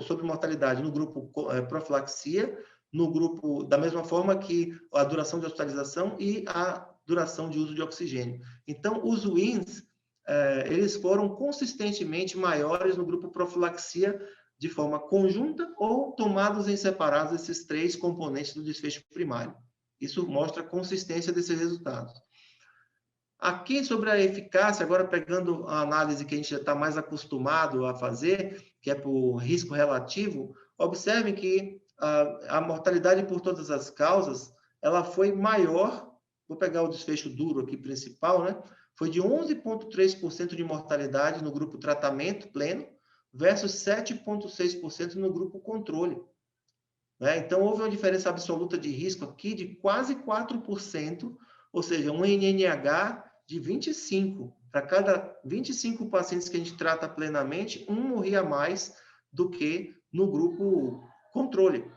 sobre mortalidade no grupo profilaxia, no grupo, da mesma forma que a duração de hospitalização e a duração de uso de oxigênio. Então, os wins, eles foram consistentemente maiores no grupo profilaxia de forma conjunta ou tomados em separados esses 3 componentes do desfecho primário. Isso mostra a consistência desses resultados. Aqui, sobre a eficácia, agora pegando a análise que a gente já está mais acostumado a fazer, que é por risco relativo, observem que a mortalidade por todas as causas, ela foi maior, vou pegar o desfecho duro aqui principal, né? Foi de 11,3% de mortalidade no grupo tratamento pleno, versus 7,6% no grupo controle. Né? Então, houve uma diferença absoluta de risco aqui de quase 4%, ou seja, um NNH de 25. Para cada 25 pacientes que a gente trata plenamente, um morria mais do que no grupo controle.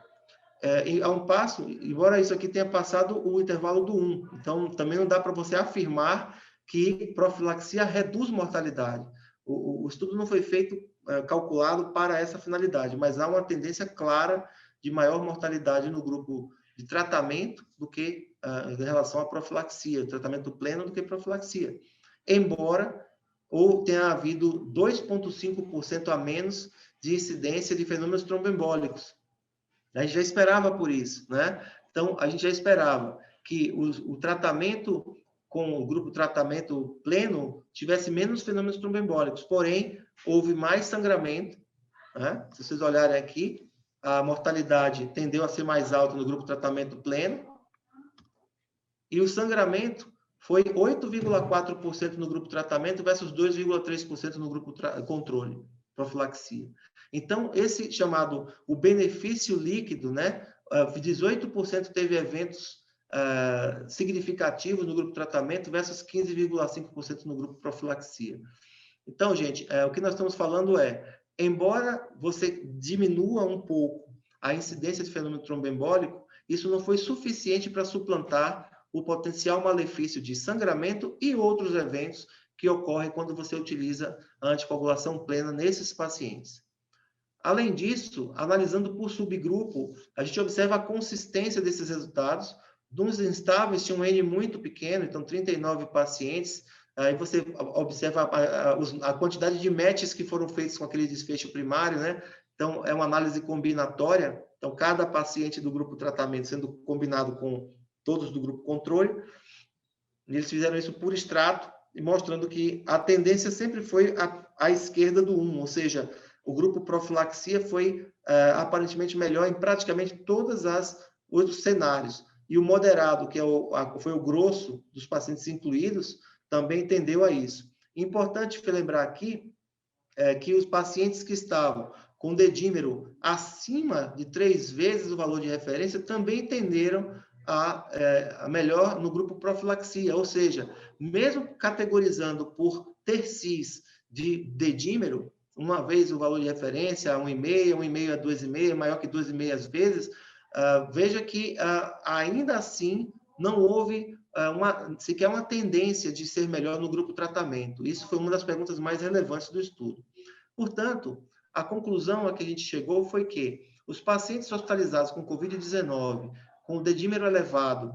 a um passo, embora isso aqui tenha passado o intervalo do 1. Então, também não dá para você afirmar que profilaxia reduz mortalidade. O estudo não foi feito, calculado para essa finalidade, mas há uma tendência clara de maior mortalidade no grupo de tratamento do que em relação à profilaxia, tratamento pleno do que profilaxia. Embora ou tenha havido 2,5% a menos de incidência de fenômenos tromboembólicos. A gente já esperava por isso, né? Então, a gente já esperava que o tratamento com o grupo tratamento pleno tivesse menos fenômenos tromboembólicos, porém, houve mais sangramento, né? Se vocês olharem aqui, a mortalidade tendeu a ser mais alta no grupo tratamento pleno, e o sangramento foi 8,4% no grupo tratamento versus 2,3% no grupo controle, profilaxia. Então, esse chamado o benefício líquido, né? 18% teve eventos significativos no grupo tratamento versus 15,5% no grupo profilaxia. Então, gente, o que nós estamos falando é, embora você diminua um pouco a incidência de fenômeno tromboembólico, isso não foi suficiente para suplantar o potencial malefício de sangramento e outros eventos que ocorrem quando você utiliza a anticoagulação plena nesses pacientes. Além disso, analisando por subgrupo, a gente observa a consistência desses resultados. Nos instáveis tinha um N muito pequeno, então 39 pacientes. Aí você observa a quantidade de matches que foram feitos com aquele desfecho primário, né? Então, é uma análise combinatória. Então, cada paciente do grupo tratamento sendo combinado com todos do grupo controle. Eles fizeram isso por extrato, e mostrando que a tendência sempre foi à esquerda do 1, ou seja, o grupo profilaxia foi aparentemente melhor em praticamente todos os cenários. E o moderado, que foi o grosso dos pacientes incluídos, também tendeu a isso. Importante lembrar aqui que os pacientes que estavam com dedímero acima de 3 vezes o valor de referência também tenderam a melhor no grupo profilaxia, ou seja, mesmo categorizando por tercis de dedímero, uma vez o valor de referência, 1,5, 1,5 a 2,5, maior que 2,5 vezes, veja que ainda assim não houve sequer uma tendência de ser melhor no grupo tratamento. Isso foi uma das perguntas mais relevantes do estudo. Portanto, a conclusão a que a gente chegou foi que os pacientes hospitalizados com Covid-19, com o dedímero elevado,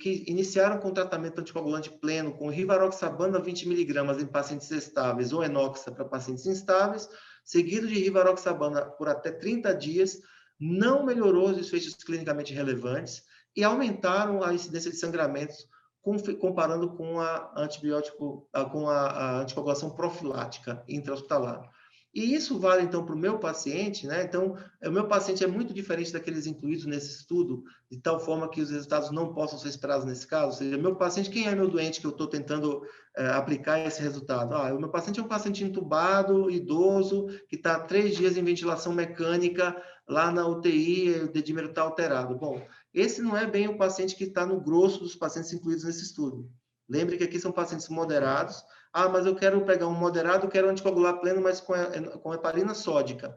que iniciaram com tratamento anticoagulante pleno, com rivaroxabana 20 mg em pacientes estáveis ou enoxa para pacientes instáveis, seguido de rivaroxabana por até 30 dias, não melhorou os desfechos clinicamente relevantes e aumentaram a incidência de sangramentos comparando com a anticoagulação profilática intra-hospitalar. E isso vale, então, para o meu paciente, né? Então, o meu paciente é muito diferente daqueles incluídos nesse estudo, de tal forma que os resultados não possam ser esperados nesse caso. Ou seja, meu paciente, quem é meu doente que eu estou tentando aplicar esse resultado? O meu paciente é um paciente entubado, idoso, que está 3 dias em ventilação mecânica, lá na UTI, o dedímero está alterado. Bom, esse não é bem o paciente que está no grosso dos pacientes incluídos nesse estudo. Lembre que aqui são pacientes moderados. Mas eu quero pegar um moderado, quero anticoagular pleno, mas com heparina sódica.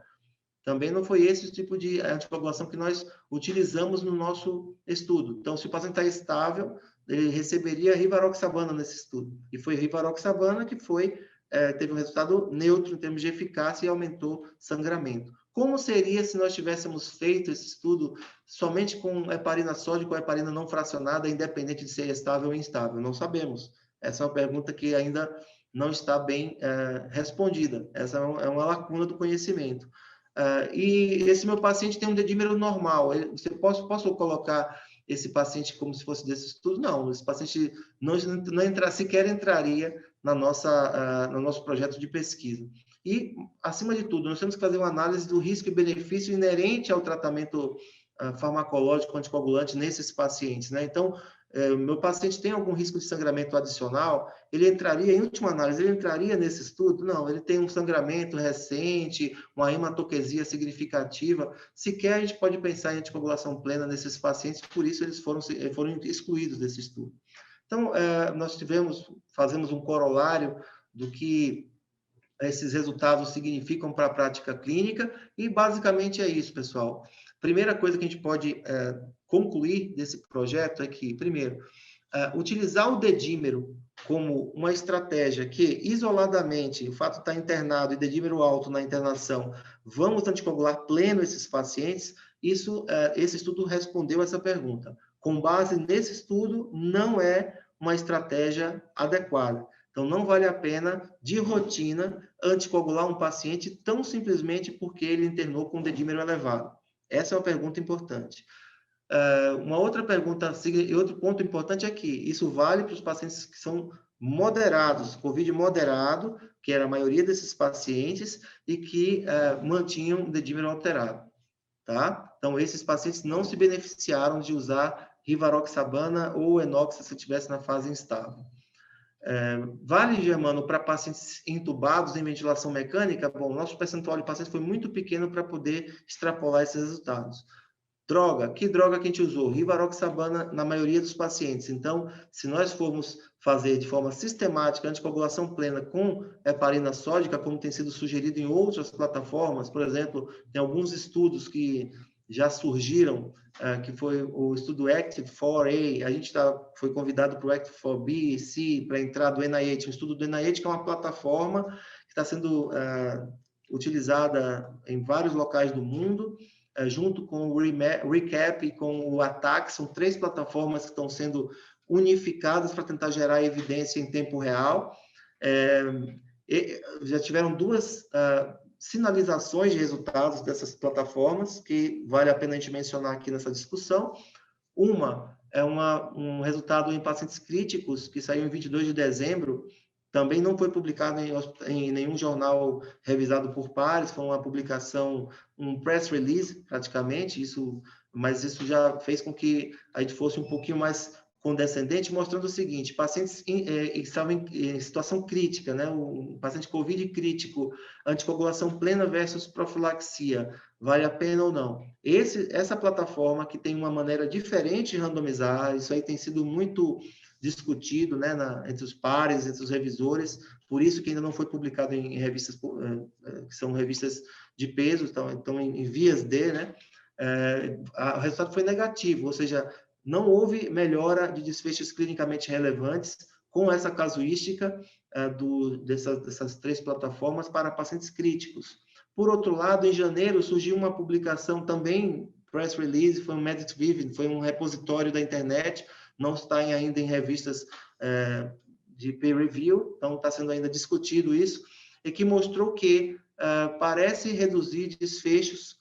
Também não foi esse o tipo de anticoagulação que nós utilizamos no nosso estudo. Então, se o paciente está estável, ele receberia rivaroxabana nesse estudo. E foi rivaroxabana que teve um resultado neutro em termos de eficácia e aumentou sangramento. Como seria se nós tivéssemos feito esse estudo somente com heparina sódica ou heparina não fracionada, independente de ser estável ou instável? Não sabemos. Essa é uma pergunta que ainda não está bem respondida. Essa é uma lacuna do conhecimento. E esse meu paciente tem um dedímero normal. Posso colocar esse paciente como se fosse desse estudo? Não, esse paciente sequer entraria no nosso projeto de pesquisa. E, acima de tudo, nós temos que fazer uma análise do risco e benefício inerente ao tratamento farmacológico anticoagulante nesses pacientes, né? Então, meu paciente tem algum risco de sangramento adicional, ele entraria, em última análise, ele entraria nesse estudo? Não, ele tem um sangramento recente, uma hematoquesia significativa, sequer a gente pode pensar em anticoagulação plena nesses pacientes, por isso eles foram excluídos desse estudo. Então, nós fazemos um corolário do que esses resultados significam para a prática clínica, e basicamente é isso, pessoal. Primeira coisa que a gente pode concluir desse projeto é que, primeiro, utilizar o dedímero como uma estratégia que, isoladamente, o fato de estar internado e dedímero alto na internação, vamos anticoagular pleno esses pacientes, esse estudo respondeu essa pergunta. Com base nesse estudo, não é uma estratégia adequada. Então, não vale a pena, de rotina, anticoagular um paciente tão simplesmente porque ele internou com dedímero elevado. Essa é uma pergunta importante. Uma outra pergunta, e outro ponto importante é que isso vale para os pacientes que são moderados, COVID moderado, que era a maioria desses pacientes, e que mantinham o dedímero alterado, tá? Então, esses pacientes não se beneficiaram de usar rivaroxabana ou enoxa se estivesse na fase instável. Vale, Germano, para pacientes intubados em ventilação mecânica? Bom, nosso percentual de pacientes foi muito pequeno para poder extrapolar esses resultados. Droga, que droga que a gente usou? Rivaroxabana na maioria dos pacientes. Então, se nós formos fazer de forma sistemática anticoagulação plena com heparina sódica, como tem sido sugerido em outras plataformas, por exemplo, tem alguns estudos que já surgiram, que foi o estudo ACTIV-4A, a gente foi convidado para o ACTIV-4B, C, para entrar do NIH, um estudo do NIH, que é uma plataforma que está sendo utilizada em vários locais do mundo, junto com o RECAP e com o ATAC, são 3 plataformas que estão sendo unificadas para tentar gerar evidência em tempo real. Já tiveram 2 sinalizações de resultados dessas plataformas, que vale a pena a gente mencionar aqui nessa discussão. Uma é um resultado em pacientes críticos, que saiu em 22 de dezembro, também não foi publicado em nenhum jornal revisado por pares, foi uma publicação, um press release, praticamente, mas isso já fez com que a gente fosse um pouquinho mais condescendente, mostrando o seguinte: pacientes que estavam em situação crítica, né? Um paciente COVID crítico, anticoagulação plena versus profilaxia, vale a pena ou não? Essa plataforma, que tem uma maneira diferente de randomizar, isso aí tem sido muito discutido, né, entre os pares, entre os revisores, por isso que ainda não foi publicado em revistas, que são revistas de peso, estão em vias de, né? O resultado foi negativo, ou seja, não houve melhora de desfechos clinicamente relevantes com essa casuística dessas 3 plataformas para pacientes críticos. Por outro lado, em janeiro, surgiu uma publicação também, press release, foi um MedicViv, foi um repositório da internet, não está ainda em revistas de peer review, então está sendo ainda discutido isso, e que mostrou que parece reduzir desfechos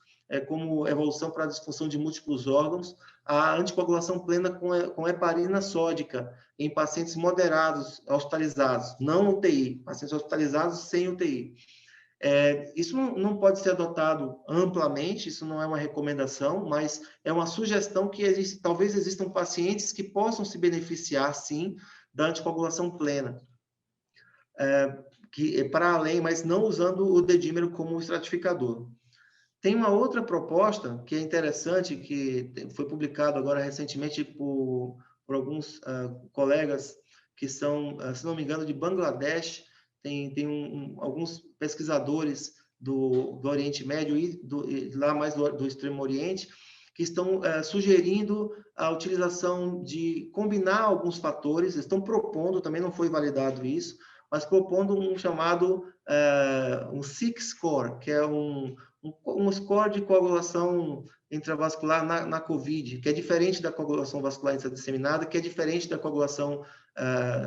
como evolução para a disfunção de múltiplos órgãos, a anticoagulação plena com heparina sódica em pacientes moderados, hospitalizados, não UTI, pacientes hospitalizados sem UTI. Isso não pode ser adotado amplamente, isso não é uma recomendação, mas é uma sugestão que talvez existam pacientes que possam se beneficiar, sim, da anticoagulação plena, para além, mas não usando o dedímero como estratificador. Tem uma outra proposta que é interessante, que foi publicado agora recentemente por alguns colegas que são, se não me engano, de Bangladesh. Tem alguns pesquisadores do Oriente Médio e lá mais do Extremo Oriente, que estão sugerindo a utilização de combinar alguns fatores, estão propondo, também não foi validado isso, mas propondo um chamado um SIC-score, que é um score de coagulação intravascular na COVID, que é diferente da coagulação vascular intradisseminada, que é diferente da coagulação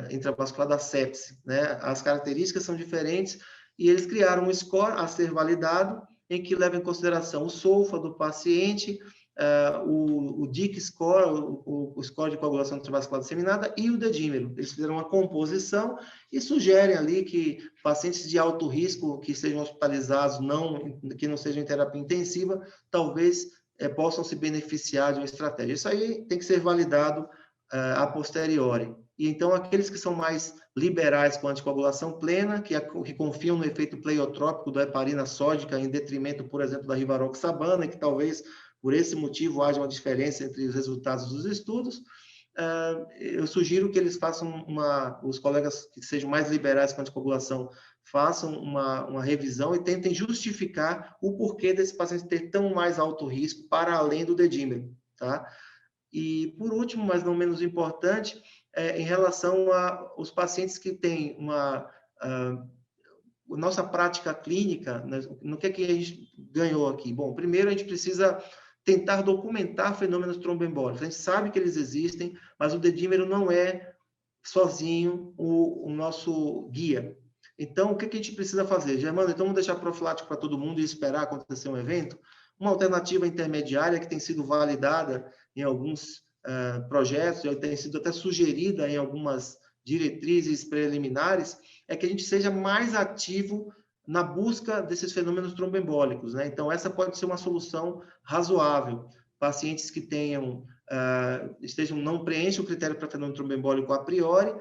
intravascular da sepse, né? As características são diferentes e eles criaram um score a ser validado em que leva em consideração o SOFA do paciente, o DIC score, o score de coagulação intravascular disseminada e o dedímero. Eles fizeram uma composição e sugerem ali que pacientes de alto risco que sejam hospitalizados, que não sejam em terapia intensiva, talvez possam se beneficiar de uma estratégia. Isso aí tem que ser validado a posteriori. E então, aqueles que são mais liberais com a anticoagulação plena, que confiam no efeito pleiotrópico da heparina sódica em detrimento, por exemplo, da rivaroxabana, que talvez por esse motivo haja uma diferença entre os resultados dos estudos, eu sugiro que eles façam os colegas que sejam mais liberais com a anticoagulação façam uma revisão e tentem justificar o porquê desse paciente ter tão mais alto risco para além do dedímero, tá? E, por último, mas não menos importante, em relação aos pacientes que têm nossa prática clínica, né, no que é que a gente ganhou aqui? Bom, primeiro a gente precisa tentar documentar fenômenos tromboembólicos. A gente sabe que eles existem, mas o dedímero não é sozinho o nosso guia. Então, o que a gente precisa fazer? Germano, então vamos deixar profilático para todo mundo e esperar acontecer um evento? Uma alternativa intermediária que tem sido validada em alguns projetos, já tem sido até sugerida em algumas diretrizes preliminares, é que a gente seja mais ativo na busca desses fenômenos tromboembólicos, né? Então, essa pode ser uma solução razoável. Pacientes que tenham não preenchem o critério para fenômeno tromboembólico a priori,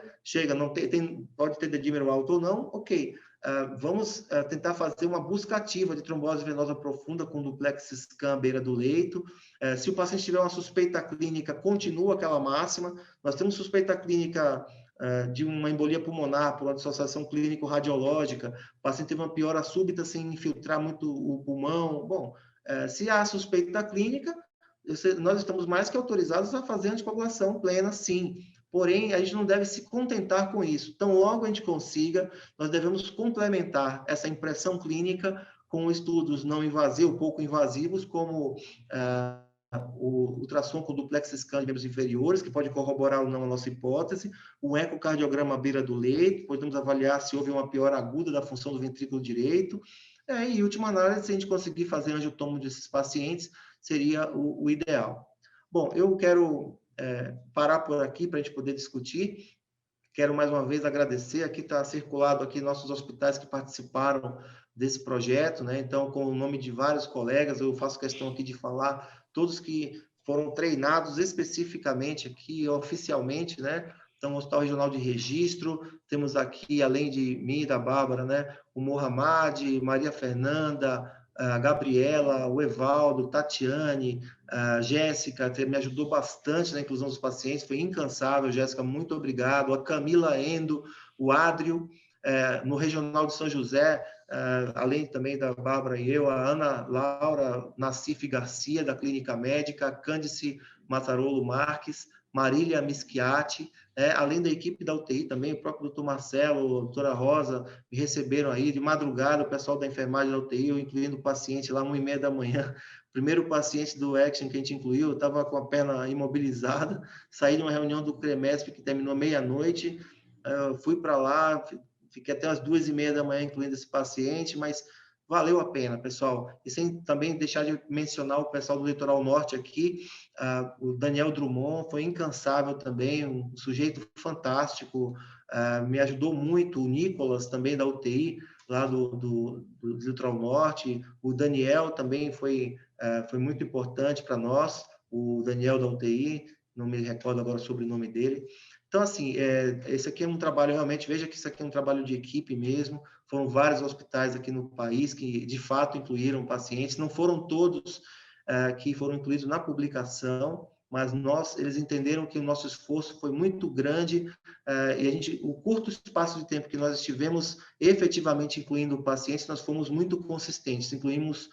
pode ter dedímero alto ou não, ok. Vamos tentar fazer uma busca ativa de trombose venosa profunda com duplex scan à beira do leito. Se o paciente tiver uma suspeita clínica, continua aquela máxima. Nós temos suspeita clínica de uma embolia pulmonar por uma dissociação clínico-radiológica, o paciente teve uma piora súbita sem infiltrar muito o pulmão. Bom, se há suspeita clínica, nós estamos mais que autorizados a fazer anticoagulação plena, sim. Porém, a gente não deve se contentar com isso. Então, logo a gente consiga, nós devemos complementar essa impressão clínica com estudos não invasivos, pouco invasivos, como o ultrassom com duplex scan de membros inferiores, que pode corroborar ou não a nossa hipótese, o ecocardiograma à beira do leito, podemos avaliar se houve uma piora aguda da função do ventrículo direito, e, em última análise, se a gente conseguir fazer angiotomo desses pacientes, seria o ideal. Bom, eu quero parar por aqui para a gente poder discutir. Quero mais uma vez agradecer. Aqui está circulado aqui nossos hospitais que participaram desse projeto, né? Então, com o nome de vários colegas, eu faço questão aqui de falar todos que foram treinados especificamente aqui, oficialmente, né? Então, o Hospital Regional de Registro, temos aqui, além de mim e da Bárbara, né? O Mohamed, Maria Fernanda, a Gabriela, o Evaldo, Tatiane, a Jéssica, me ajudou bastante na inclusão dos pacientes, foi incansável, Jéssica, muito obrigado. A Camila Endo, o Adrio, no Regional de São José, além também da Bárbara e eu, a Ana Laura Nassif Garcia, da Clínica Médica, a Cândice Matarolo Marques, Marília Mischiati, além da equipe da UTI também, o próprio doutor Marcelo, a doutora Rosa, me receberam aí de madrugada, o pessoal da enfermagem da UTI, eu incluindo o paciente lá 1h30 da manhã, primeiro paciente do Action que a gente incluiu, eu estava com a perna imobilizada, saí de uma reunião do CREMESP que terminou meia-noite, fui para lá, fiquei até as 2h30 da manhã incluindo esse paciente, mas valeu a pena, pessoal. E sem também deixar de mencionar o pessoal do Litoral Norte aqui, o Daniel Drummond foi incansável também, um sujeito fantástico, me ajudou muito, o Nicolas também da UTI, lá do Litoral Norte, o Daniel também foi muito importante para nós, o Daniel da UTI, não me recordo agora sobre o nome dele. Então, assim, esse aqui é um trabalho, realmente, veja que isso aqui é um trabalho de equipe mesmo, foram vários hospitais aqui no país que, de fato, incluíram pacientes, não foram todos que foram incluídos na publicação, mas eles entenderam que o nosso esforço foi muito grande e o curto espaço de tempo que nós estivemos efetivamente incluindo pacientes, nós fomos muito consistentes, incluímos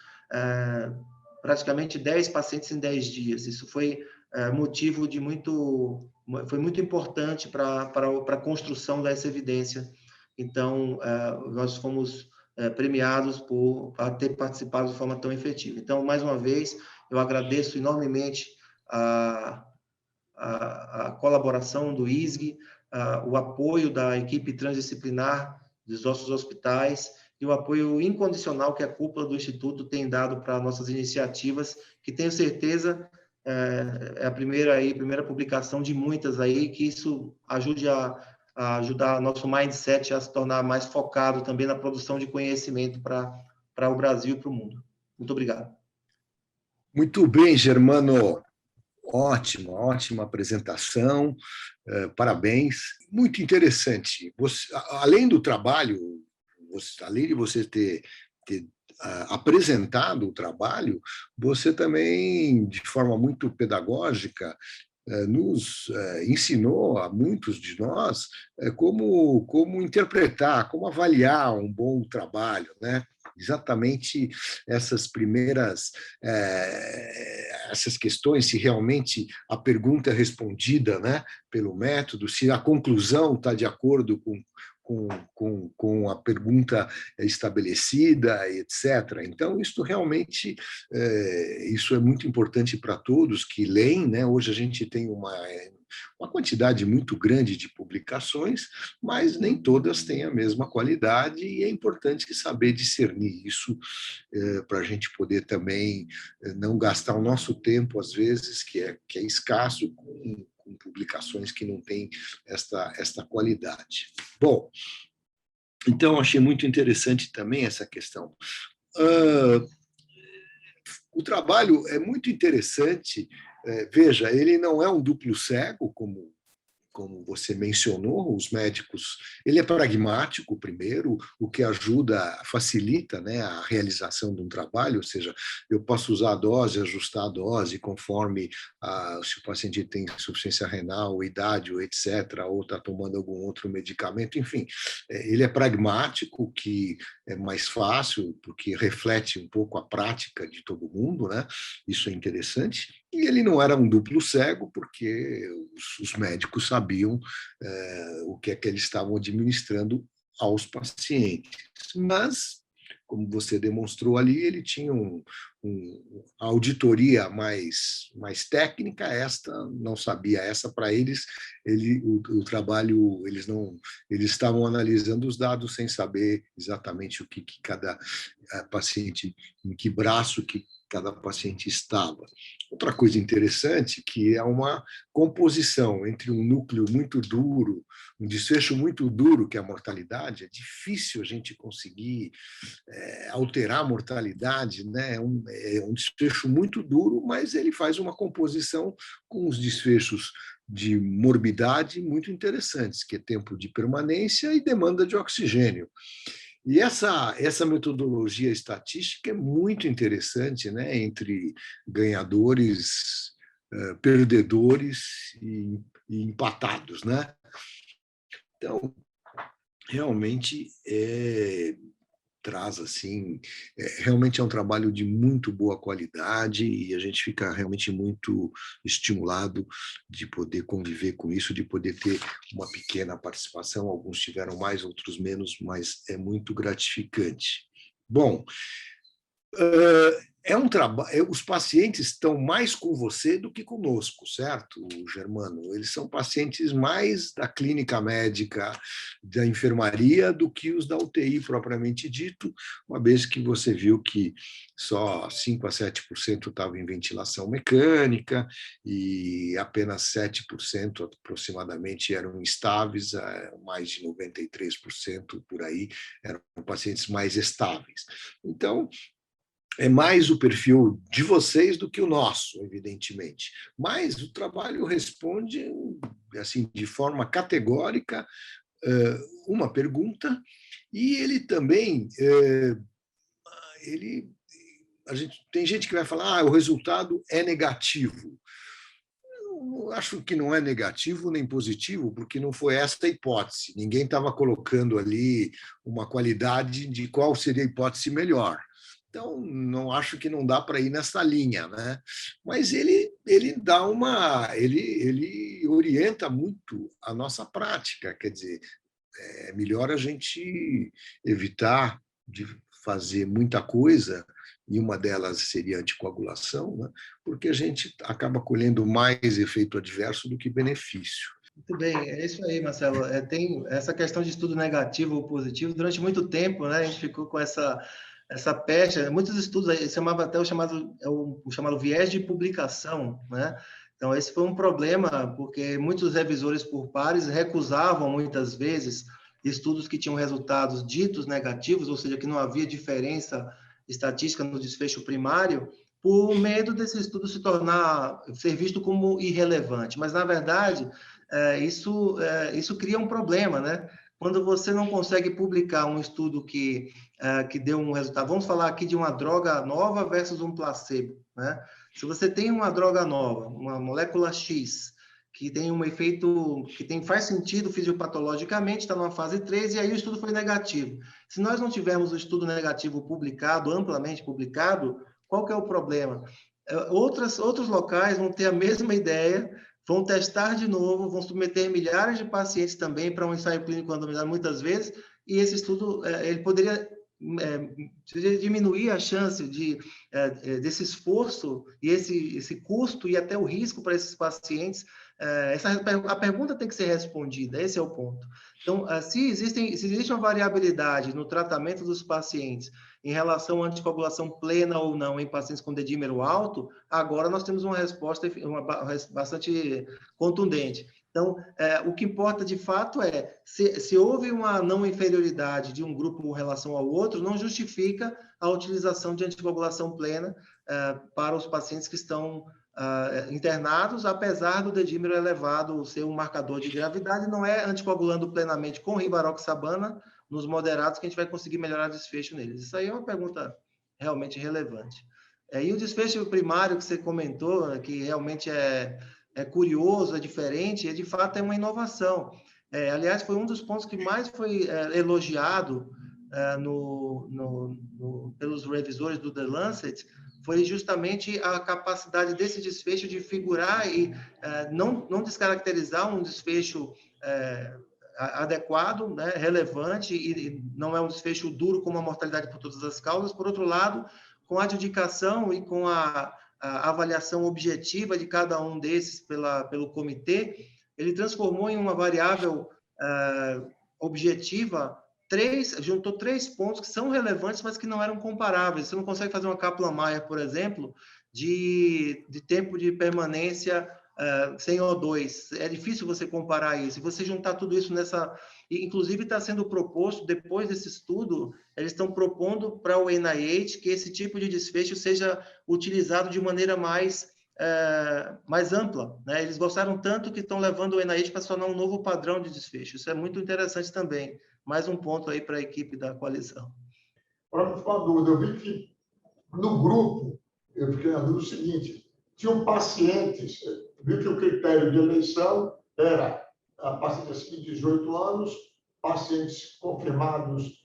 praticamente 10 pacientes em 10 dias, isso foi motivo de foi muito importante para a construção dessa evidência. Então, nós fomos premiados por ter participado de forma tão efetiva. Então, mais uma vez, eu agradeço enormemente a colaboração do ISG, o apoio da equipe transdisciplinar dos nossos hospitais e o apoio incondicional que a cúpula do Instituto tem dado para nossas iniciativas, que tenho certeza é a primeira publicação de muitas aí, que isso ajude a ajudar nosso mindset a se tornar mais focado também na produção de conhecimento para o Brasil e para o mundo. Muito obrigado. Muito bem, Germano. Ótima apresentação, parabéns. Muito interessante. Além do trabalho, além de você ter apresentado o trabalho, você também, de forma muito pedagógica, nos ensinou a muitos de nós como interpretar, como avaliar um bom trabalho, né? Exatamente essas primeiras essas questões, se realmente a pergunta é respondida, né, pelo método, se a conclusão está de acordo com a pergunta estabelecida, etc. Então, isso realmente isso é muito importante para todos que leem, né? Hoje a gente tem uma quantidade muito grande de publicações, mas nem todas têm a mesma qualidade e é importante saber discernir isso para a gente poder também não gastar o nosso tempo, às vezes, que é escasso, com publicações que não têm esta qualidade. Bom, então achei muito interessante também essa questão. O trabalho é muito interessante. Veja, ele não é um duplo cego, como você mencionou, os médicos, ele é pragmático, primeiro, o que ajuda, facilita, né, a realização de um trabalho, ou seja, eu posso usar a dose, ajustar a dose conforme se o paciente tem insuficiência renal, idade, ou etc., ou está tomando algum outro medicamento, enfim, ele é pragmático, que é mais fácil, porque reflete um pouco a prática de todo mundo, né? Isso é interessante. E ele não era um duplo cego, porque os médicos sabiam o que é que eles estavam administrando aos pacientes. Mas, como você demonstrou ali, ele tinha uma auditoria mais técnica, esta não sabia, essa para eles, o trabalho, eles estavam analisando os dados sem saber exatamente o que cada paciente, em que braço que cada paciente estava. Outra coisa interessante, que é uma composição entre um núcleo muito duro, um desfecho muito duro, que é a mortalidade. É difícil a gente conseguir alterar a mortalidade, né? É um desfecho muito duro, mas ele faz uma composição com os desfechos de morbidade muito interessantes, que é tempo de permanência e demanda de oxigênio. E essa metodologia estatística é muito interessante, né, entre ganhadores, perdedores e empatados, né? Então, realmente traz assim, realmente é um trabalho de muito boa qualidade e a gente fica realmente muito estimulado de poder conviver com isso, de poder ter uma pequena participação. Alguns tiveram mais, outros menos, mas é muito gratificante. Bom, é um trabalho. Os pacientes estão mais com você do que conosco, certo, Germano? Eles são pacientes mais da clínica médica, da enfermaria, do que os da UTI propriamente dito, uma vez que você viu que só 5 a 7% estavam em ventilação mecânica e apenas 7% aproximadamente eram instáveis, mais de 93% por aí eram pacientes mais estáveis. Então, é mais o perfil de vocês do que o nosso, evidentemente. Mas o trabalho responde assim de forma categórica uma pergunta e ele também tem gente que vai falar o resultado é negativo. Eu acho que não é negativo nem positivo, porque não foi essa a hipótese. Ninguém estava colocando ali uma qualidade de qual seria a hipótese melhor. Então, não acho que não dá para ir nessa linha, né? Mas ele orienta muito a nossa prática, quer dizer, é melhor a gente evitar de fazer muita coisa, e uma delas seria a anticoagulação, né? Porque a gente acaba colhendo mais efeito adverso do que benefício. Muito bem, é isso aí, Marcelo. Tem essa questão de estudo negativo ou positivo, durante muito tempo, né, a gente ficou com essa pecha. Muitos estudos, chamava até o chamado viés de publicação, né? Então, esse foi um problema, porque muitos revisores por pares recusavam, muitas vezes, estudos que tinham resultados ditos negativos, ou seja, que não havia diferença estatística no desfecho primário, por medo desse estudo ser visto como irrelevante. Mas, na verdade, isso cria um problema, né? Quando você não consegue publicar um estudo que deu um resultado, vamos falar aqui de uma droga nova versus um placebo, né? Se você tem uma droga nova, uma molécula X, que tem um efeito, faz sentido fisiopatologicamente, está numa fase 3, e aí o estudo foi negativo. Se nós não tivermos o estudo negativo publicado, amplamente publicado, qual que é o problema? Outros locais vão ter a mesma ideia, vão testar de novo, vão submeter milhares de pacientes também para um ensaio clínico randomizado muitas vezes, e esse estudo ele poderia diminuir a chance desse esforço e esse custo e até o risco para esses pacientes. A pergunta tem que ser respondida, esse é o ponto. Então, se existe uma variabilidade no tratamento dos pacientes em relação à anticoagulação plena ou não em pacientes com dedímero alto, agora nós temos uma resposta bastante contundente. Então, o que importa de fato é, se houve uma não inferioridade de um grupo em relação ao outro, não justifica a utilização de anticoagulação plena para os pacientes que estão internados, apesar do dedímero elevado ser um marcador de gravidade, não é anticoagulando plenamente com rivaroxabana nos moderados que a gente vai conseguir melhorar o desfecho neles. Isso aí é uma pergunta realmente relevante. E o desfecho primário que você comentou, que realmente é curioso, é diferente, de fato é uma inovação. Aliás, foi um dos pontos que mais foi elogiado pelos revisores do The Lancet, foi justamente a capacidade desse desfecho de figurar e não descaracterizar um desfecho adequado, né, relevante, e não é um desfecho duro como a mortalidade por todas as causas. Por outro lado, com a adjudicação e com a avaliação objetiva de cada um desses pelo comitê, ele transformou em uma variável objetiva juntou 3 pontos que são relevantes, mas que não eram comparáveis. Você não consegue fazer uma Kaplan-Meier, por exemplo, de tempo de permanência sem O2. É difícil você comparar isso. Se você juntar tudo isso inclusive está sendo proposto, depois desse estudo, eles estão propondo para o NIH que esse tipo de desfecho seja utilizado de maneira mais ampla, né? Eles gostaram tanto que estão levando o NIH para se tornar um novo padrão de desfecho. Isso é muito interessante também. Mais um ponto aí para a equipe da coalizão. Para não ficar uma dúvida, eu vi que no grupo, eu fiquei na dúvida o seguinte, tinham pacientes, vi que o critério de eleição era pacientes acima de 18 anos, pacientes confirmados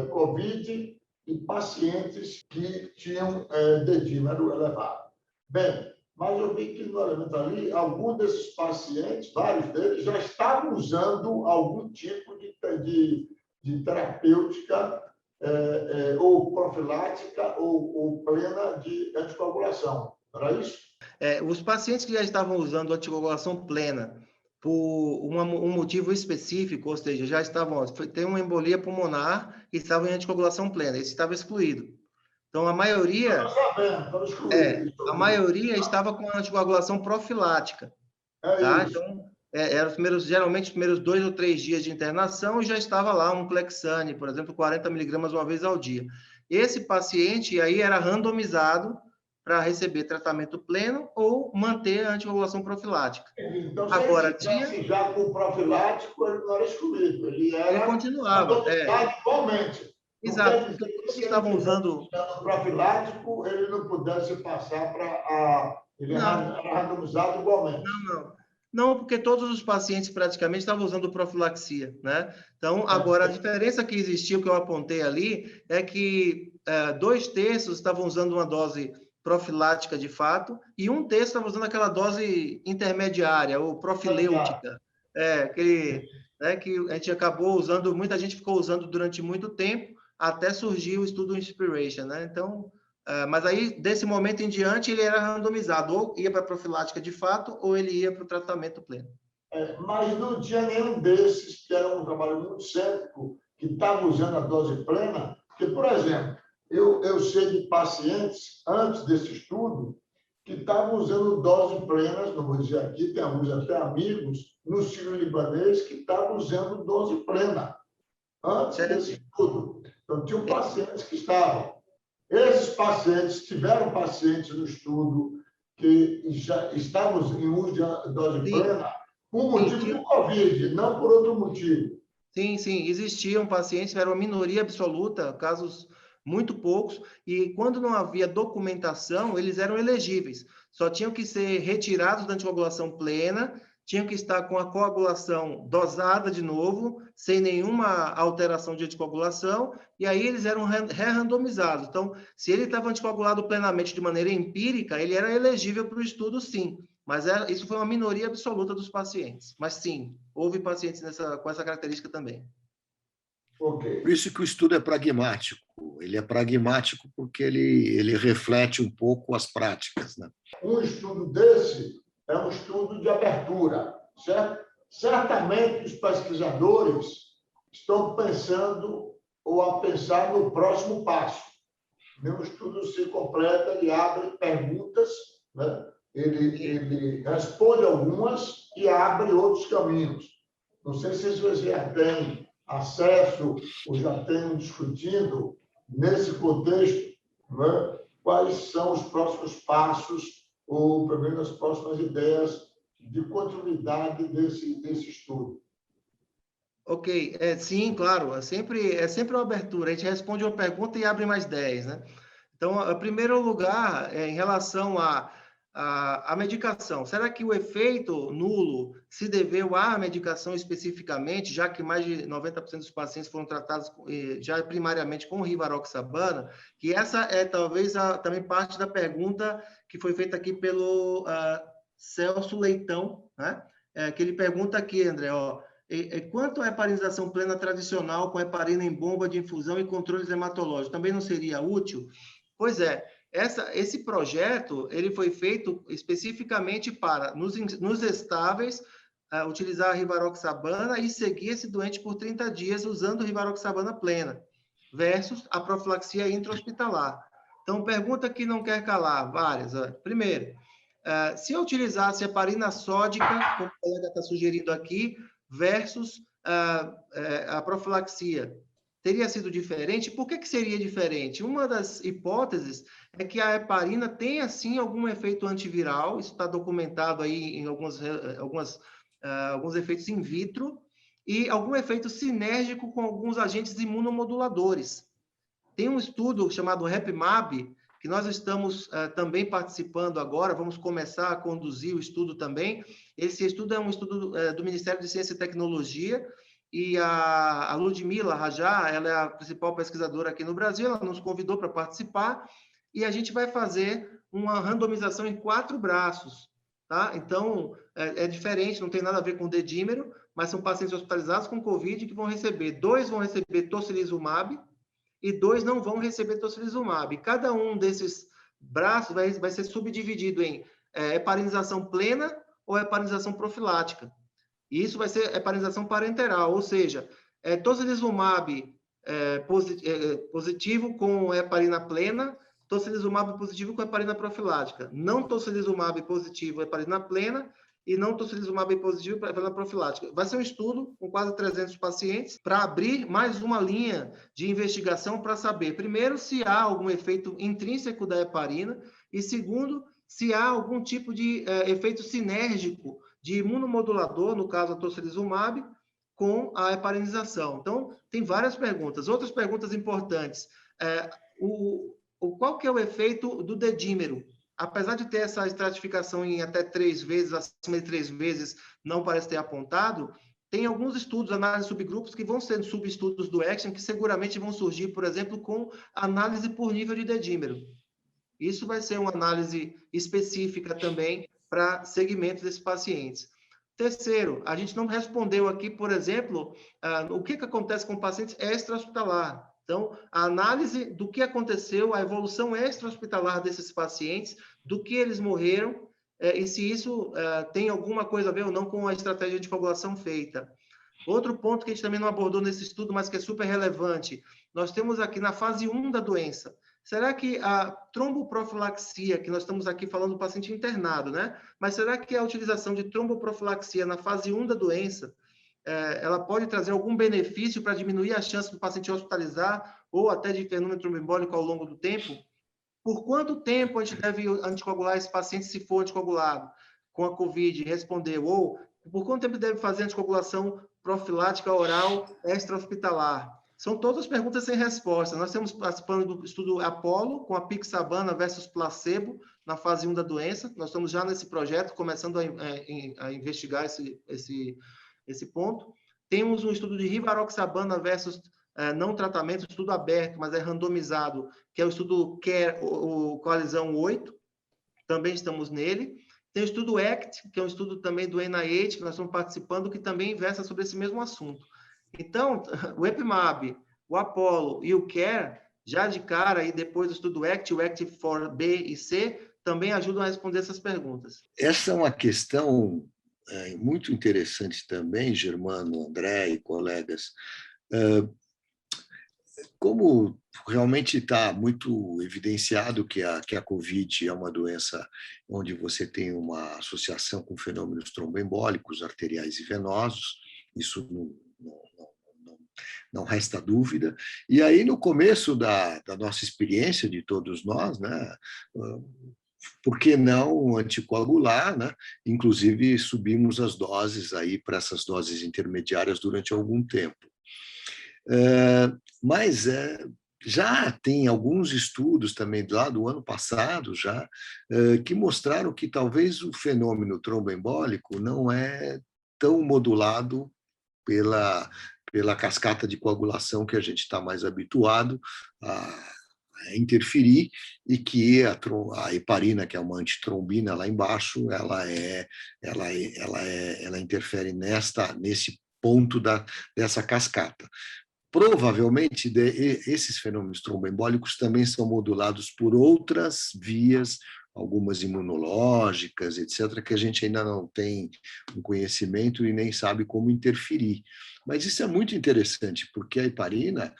COVID e pacientes que tinham dedímero elevado. Bem, mas eu vi que no elemento ali, alguns desses pacientes, vários deles, já estavam usando algum tipo de terapêutica ou profilática ou plena de anticoagulação. Não era isso? Os pacientes que já estavam usando anticoagulação plena por um motivo específico, ou seja, já estavam, tem uma embolia pulmonar e estavam em anticoagulação plena, esse estava excluído. Então, a maioria estava com anticoagulação profilática. Tá? Então, geralmente os primeiros 2 ou 3 dias de internação e já estava lá um Clexane, por exemplo, 40 miligramas uma vez ao dia. Esse paciente aí era randomizado para receber tratamento pleno ou manter a anticoagulação profilática. Então, se ele já com o profilático, ele não era excluído, ele continuava. Igualmente. Exato, porque todos estavam usando o profilático, ele não pudesse passar para ele era randomizado igualmente. Não, porque todos os pacientes praticamente estavam usando profilaxia, né? Então, agora, a diferença que existiu, que eu apontei ali, é que 2/3 estavam usando uma dose profilática de fato, e 1/3 estava usando aquela dose intermediária, ou profilêutica, que a gente acabou usando, muita gente ficou usando durante muito tempo, até surgir o estudo Inspiration, né? Então, mas aí, desse momento em diante, ele era randomizado, ou ia para a profilática de fato, ou ele ia para o tratamento pleno. Mas não tinha nenhum desses, que era um trabalho muito cético, que estava usando a dose plena, porque, por exemplo, eu sei de pacientes, antes desse estudo, que estavam usando doses plenas, não vou dizer aqui, tem alguns até amigos, no sírio-libanês, que estavam usando dose plena, antes desse estudo. Então, tinham pacientes que estavam. Esses pacientes, tiveram pacientes no estudo que já estavam em uso de dose plena por motivo do Covid, não por outro motivo. Sim, existiam pacientes, era uma minoria absoluta, casos muito poucos, e quando não havia documentação, eles eram elegíveis. só tinham que ser retirados da anticoagulação plena, tinham que estar com a coagulação dosada de novo, sem nenhuma alteração de anticoagulação, e aí eles eram re-randomizados. Então, se ele estava anticoagulado plenamente de maneira empírica, ele era elegível para o estudo, sim. Mas isso foi uma minoria absoluta dos pacientes. Mas, sim, houve pacientes com essa característica também. Ok. Por isso que o estudo é pragmático. Ele é pragmático porque ele reflete um pouco as práticas, né? Um estudo desse é um estudo de abertura, certo? Certamente os pesquisadores estão pensando ou a pensar no próximo passo. Nenhum estudo se completa, ele abre perguntas, né? Ele responde algumas e abre outros caminhos. Não sei se vocês já têm acesso ou já têm discutido nesse contexto, né? Quais são os próximos passos ou, pelo menos, as próximas ideias de continuidade desse estudo. Ok, sim, claro, é sempre uma abertura. A gente responde uma pergunta e abre mais 10, né? Então, em primeiro lugar, em relação à medicação, será que o efeito nulo se deveu à medicação especificamente, já que mais de 90% dos pacientes foram tratados já primariamente com rivaroxabana? Que essa é talvez também parte da pergunta que foi feita aqui pelo Celso Leitão, né? Que ele pergunta aqui, André, ó, quanto à heparinização plena tradicional com heparina em bomba de infusão e controles hematológicos, também não seria útil? Pois é, esse projeto ele foi feito especificamente para, nos estáveis, utilizar a rivaroxabana e seguir esse doente por 30 dias usando rivaroxabana plena, versus a profilaxia intra-hospitalar. Então, pergunta que não quer calar, várias. Primeiro, se eu utilizasse a heparina sódica, como o colega está sugerindo aqui, versus a profilaxia, teria sido diferente? Por que seria diferente? Uma das hipóteses é que a heparina tenha, sim, algum efeito antiviral, isso está documentado aí em alguns efeitos in vitro, e algum efeito sinérgico com alguns agentes imunomoduladores. Tem um estudo chamado HepMab, que nós estamos também participando agora, vamos começar a conduzir o estudo também. Esse estudo é um estudo do Ministério de Ciência e Tecnologia, e a Ludmila Rajá, ela é a principal pesquisadora aqui no Brasil, ela nos convidou para participar, e a gente vai fazer uma randomização em 4 braços, tá? Então, é diferente, não tem nada a ver com dedímero, mas são pacientes hospitalizados com Covid que vão receber, 2 vão receber tocilizumab, e 2 não vão receber tocilizumab. Cada um desses braços vai ser subdividido em heparinização plena ou heparinização profilática. E isso vai ser heparinização parenteral, ou seja, tocilizumab positivo com heparina plena, tocilizumab positivo com heparina profilática. Não tocilizumab positivo heparina plena e não tocilizumab positivo para heparina profilática. Vai ser um estudo com quase 300 pacientes para abrir mais uma linha de investigação para saber, primeiro, se há algum efeito intrínseco da heparina e, segundo, se há algum tipo de efeito sinérgico de imunomodulador, no caso a tocilizumab, com a heparinização. Então, tem várias perguntas. Outras perguntas importantes. Qual que é o efeito do dedímero? Apesar de ter essa estratificação em até 3 vezes, acima de 3 vezes, não parece ter apontado, tem alguns estudos, análises de subgrupos, que vão ser subestudos do Action, que seguramente vão surgir, por exemplo, com análise por nível de dedímero. Isso vai ser uma análise específica também para segmentos desses pacientes. Terceiro, a gente não respondeu aqui, por exemplo, o que acontece com pacientes extra-hospitalar. Então, a análise do que aconteceu, a evolução extra-hospitalar desses pacientes, do que eles morreram, e se isso tem alguma coisa a ver ou não com a estratégia de coagulação feita. Outro ponto que a gente também não abordou nesse estudo, mas que é super relevante, nós temos aqui na fase 1 da doença. Será que a tromboprofilaxia, que nós estamos aqui falando do paciente internado, né? Mas será que a utilização de tromboprofilaxia na fase 1 da doença, ela pode trazer algum benefício para diminuir a chance do paciente hospitalizar ou até de fenômeno tromboembólico ao longo do tempo? Por quanto tempo a gente deve anticoagular esse paciente se for anticoagulado com a COVID? Respondeu. Ou por quanto tempo deve fazer anticoagulação profilática oral extra-hospitalar? São todas perguntas sem resposta. Nós estamos participando do estudo Apollo, com a pixabana versus placebo, na fase 1 da doença. Nós estamos já nesse projeto, começando a investigar esse ponto. Temos um estudo de rivaroxabana versus não tratamento, estudo aberto, mas é randomizado, que é o estudo CARE, o Coalizão 8. Também estamos nele. Tem o estudo ACT, que é um estudo também do NIH, que nós estamos participando, que também versa sobre esse mesmo assunto. Então, o EPMAB, o Apollo e o CARE, já de cara, e depois do estudo ACT, o ACT for B e C, também ajudam a responder essas perguntas. Essa é uma questão muito interessante também, Germano, André e colegas. Como realmente está muito evidenciado que a Covid é uma doença onde você tem uma associação com fenômenos tromboembólicos, arteriais e venosos, isso não resta dúvida. E aí, no começo da nossa experiência, de todos nós, né, por que não anticoagular, né? Inclusive, subimos as doses aí para essas doses intermediárias durante algum tempo. Mas já tem alguns estudos também lá do ano passado já que mostraram que talvez o fenômeno tromboembólico não é tão modulado pela cascata de coagulação que a gente está mais habituado a interferir, e que a heparina, que é uma antitrombina lá embaixo, ela interfere nesse ponto dessa cascata. Provavelmente, esses fenômenos tromboembólicos também são modulados por outras vias, algumas imunológicas, etc., que a gente ainda não tem um conhecimento e nem sabe como interferir. Mas isso é muito interessante, porque a heparina,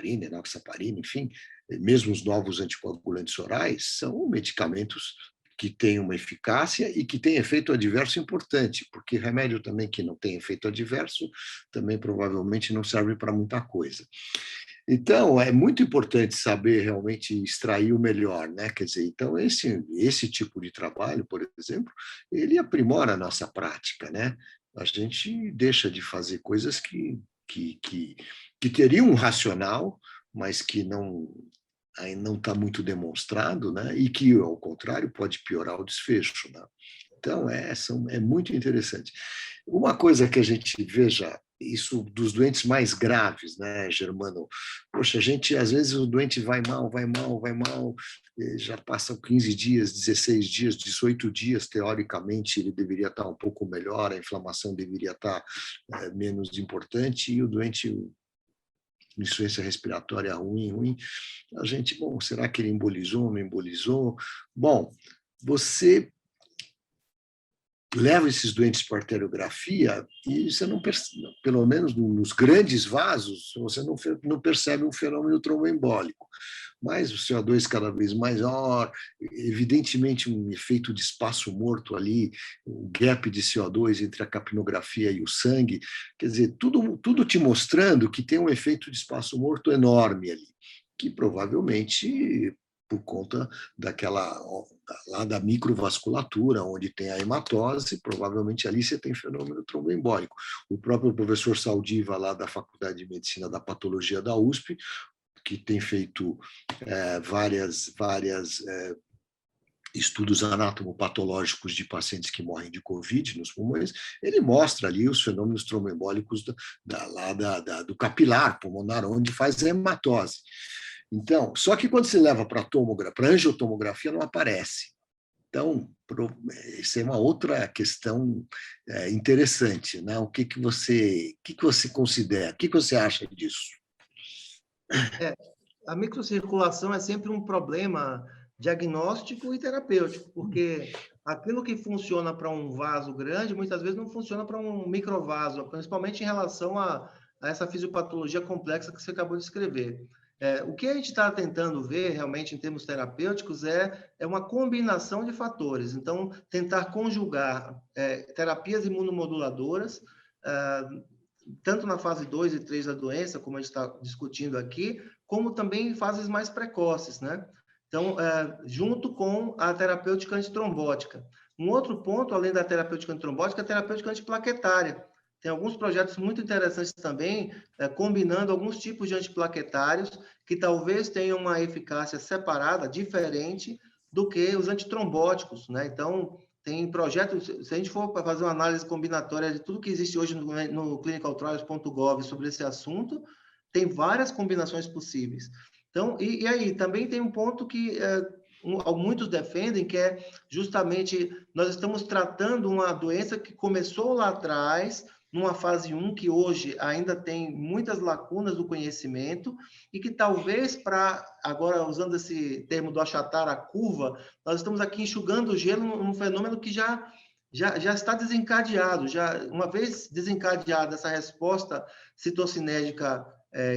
enoxaparina, enfim, mesmo os novos anticoagulantes orais, são medicamentos que têm uma eficácia e que têm efeito adverso importante, porque remédio também que não tem efeito adverso também provavelmente não serve para muita coisa. Então, é muito importante saber realmente extrair o melhor, né? Quer dizer, então, esse tipo de trabalho, por exemplo, ele aprimora a nossa prática, né? A gente deixa de fazer coisas que teriam um racional, mas que não está muito demonstrado, né? E que, ao contrário, pode piorar o desfecho, né? Então, é muito interessante. Uma coisa que a gente veja, isso dos doentes mais graves, né, Germano? Poxa, às vezes o doente vai mal, já passam 15 dias, 16 dias, 18 dias, teoricamente ele deveria estar um pouco melhor, a inflamação deveria estar menos importante, e o doente, insuficiência respiratória ruim, a gente, será que ele embolizou, não embolizou? Bom, você leva esses doentes para arteriografia e você não percebe, pelo menos nos grandes vasos, você não percebe um fenômeno tromboembólico. Mas o CO2 cada vez maior, evidentemente um efeito de espaço morto ali, o gap de CO2 entre a capnografia e o sangue, quer dizer, tudo te mostrando que tem um efeito de espaço morto enorme ali, que provavelmente, por conta lá da microvasculatura, onde tem a hematose, provavelmente ali você tem fenômeno tromboembólico. O próprio professor Saldiva, lá da Faculdade de Medicina da Patologia da USP, que tem feito várias estudos anatomopatológicos de pacientes que morrem de Covid nos pulmões, ele mostra ali os fenômenos tromboembólicos do capilar pulmonar, onde faz a hematose. Então, só que quando se leva para angiotomografia, não aparece. Então, isso é uma outra questão interessante, né? O que você considera? O que você acha disso? A microcirculação é sempre um problema diagnóstico e terapêutico, porque aquilo que funciona para um vaso grande, muitas vezes não funciona para um microvaso, principalmente em relação a essa fisiopatologia complexa que você acabou de descrever. O que a gente está tentando ver, realmente, em termos terapêuticos, é uma combinação de fatores. Então, tentar conjugar terapias imunomoduladoras, tanto na fase 2 e 3 da doença, como a gente está discutindo aqui, como também em fases mais precoces, né? Então, junto com a terapêutica antitrombótica. Um outro ponto, além da terapêutica antitrombótica, é a terapêutica antiplaquetária. Tem alguns projetos muito interessantes também, combinando alguns tipos de antiplaquetários que talvez tenham uma eficácia separada, diferente, do que os antitrombóticos, né? Então, tem projetos, se a gente for fazer uma análise combinatória de tudo que existe hoje no clinicaltrials.gov sobre esse assunto, tem várias combinações possíveis. Então, e aí, também tem um ponto que muitos defendem, que é justamente, nós estamos tratando uma doença que começou lá atrás, numa fase 1, que hoje ainda tem muitas lacunas do conhecimento, e que talvez agora usando esse termo do achatar a curva, nós estamos aqui enxugando o gelo num fenômeno que já está desencadeado, uma vez desencadeada essa resposta citocinética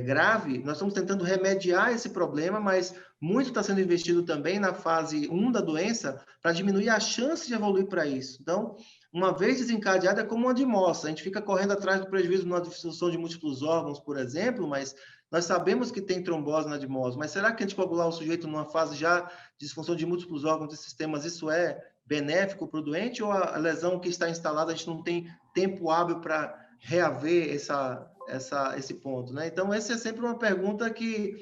grave, nós estamos tentando remediar esse problema, mas muito está sendo investido também na fase 1 da doença para diminuir a chance de evoluir para isso. Então, uma vez desencadeada, é como uma admossa. A gente fica correndo atrás do prejuízo numa disfunção de múltiplos órgãos, por exemplo, mas nós sabemos que tem trombose na admose. Mas será que anticoagular o sujeito numa fase já de disfunção de múltiplos órgãos e sistemas, isso é benéfico para o doente? Ou a lesão que está instalada, a gente não tem tempo hábil para reaver esse ponto, né? Então, essa é sempre uma pergunta que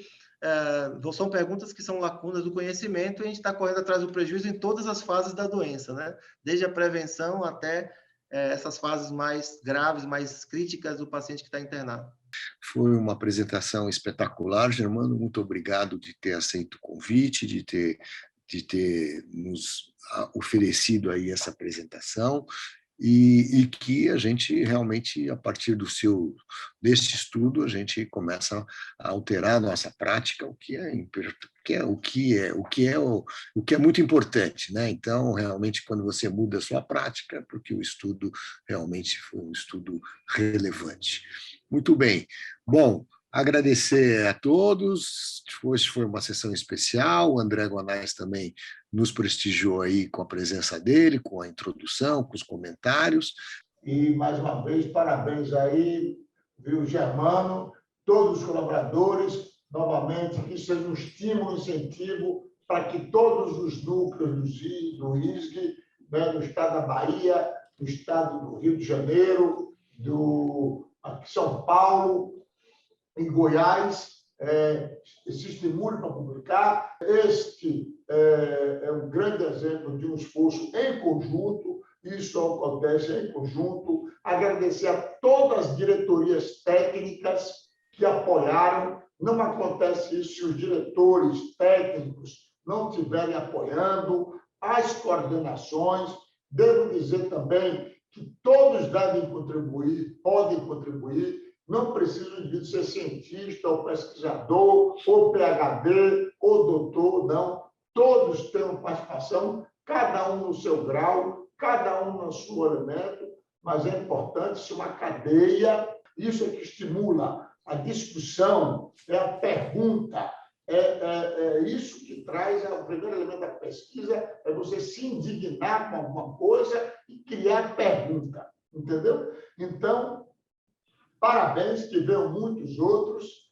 são perguntas que são lacunas do conhecimento, e a gente está correndo atrás do prejuízo em todas as fases da doença, né? Desde a prevenção até essas fases mais graves, mais críticas do paciente que está internado. Foi uma apresentação espetacular, Germano. Muito obrigado de ter aceito o convite, de ter nos oferecido aí essa apresentação. E que a gente realmente, a partir deste estudo, a gente começa a alterar a nossa prática, o que é muito importante, né? Então, realmente, quando você muda a sua prática, porque o estudo realmente foi um estudo relevante. Muito bem. Bom, agradecer a todos. Hoje foi uma sessão especial. O André Gonais também nos prestigiou aí com a presença dele, com a introdução, com os comentários. E, mais uma vez, parabéns aí, viu, Germano, todos os colaboradores, novamente, que seja um estímulo, um incentivo para que todos os núcleos do ISG, né, do estado da Bahia, do estado do Rio de Janeiro, aqui São Paulo e Goiás, se estimule para publicar. Este é um grande exemplo de um esforço em conjunto, isso acontece em conjunto. Agradecer a todas as diretorias técnicas que apoiaram. Não acontece isso se os diretores técnicos não estiverem apoiando, as coordenações. Devo dizer também que todos devem contribuir, podem contribuir. Não precisa o indivíduo ser cientista, ou pesquisador, ou PhD, ou doutor, não. Todos têm uma participação, cada um no seu grau, cada um no seu elemento, mas é importante ser uma cadeia. Isso é que estimula a discussão, é a pergunta, é isso que traz o primeiro elemento da pesquisa, é você se indignar com alguma coisa e criar pergunta, entendeu? Então, parabéns, que venham muitos outros.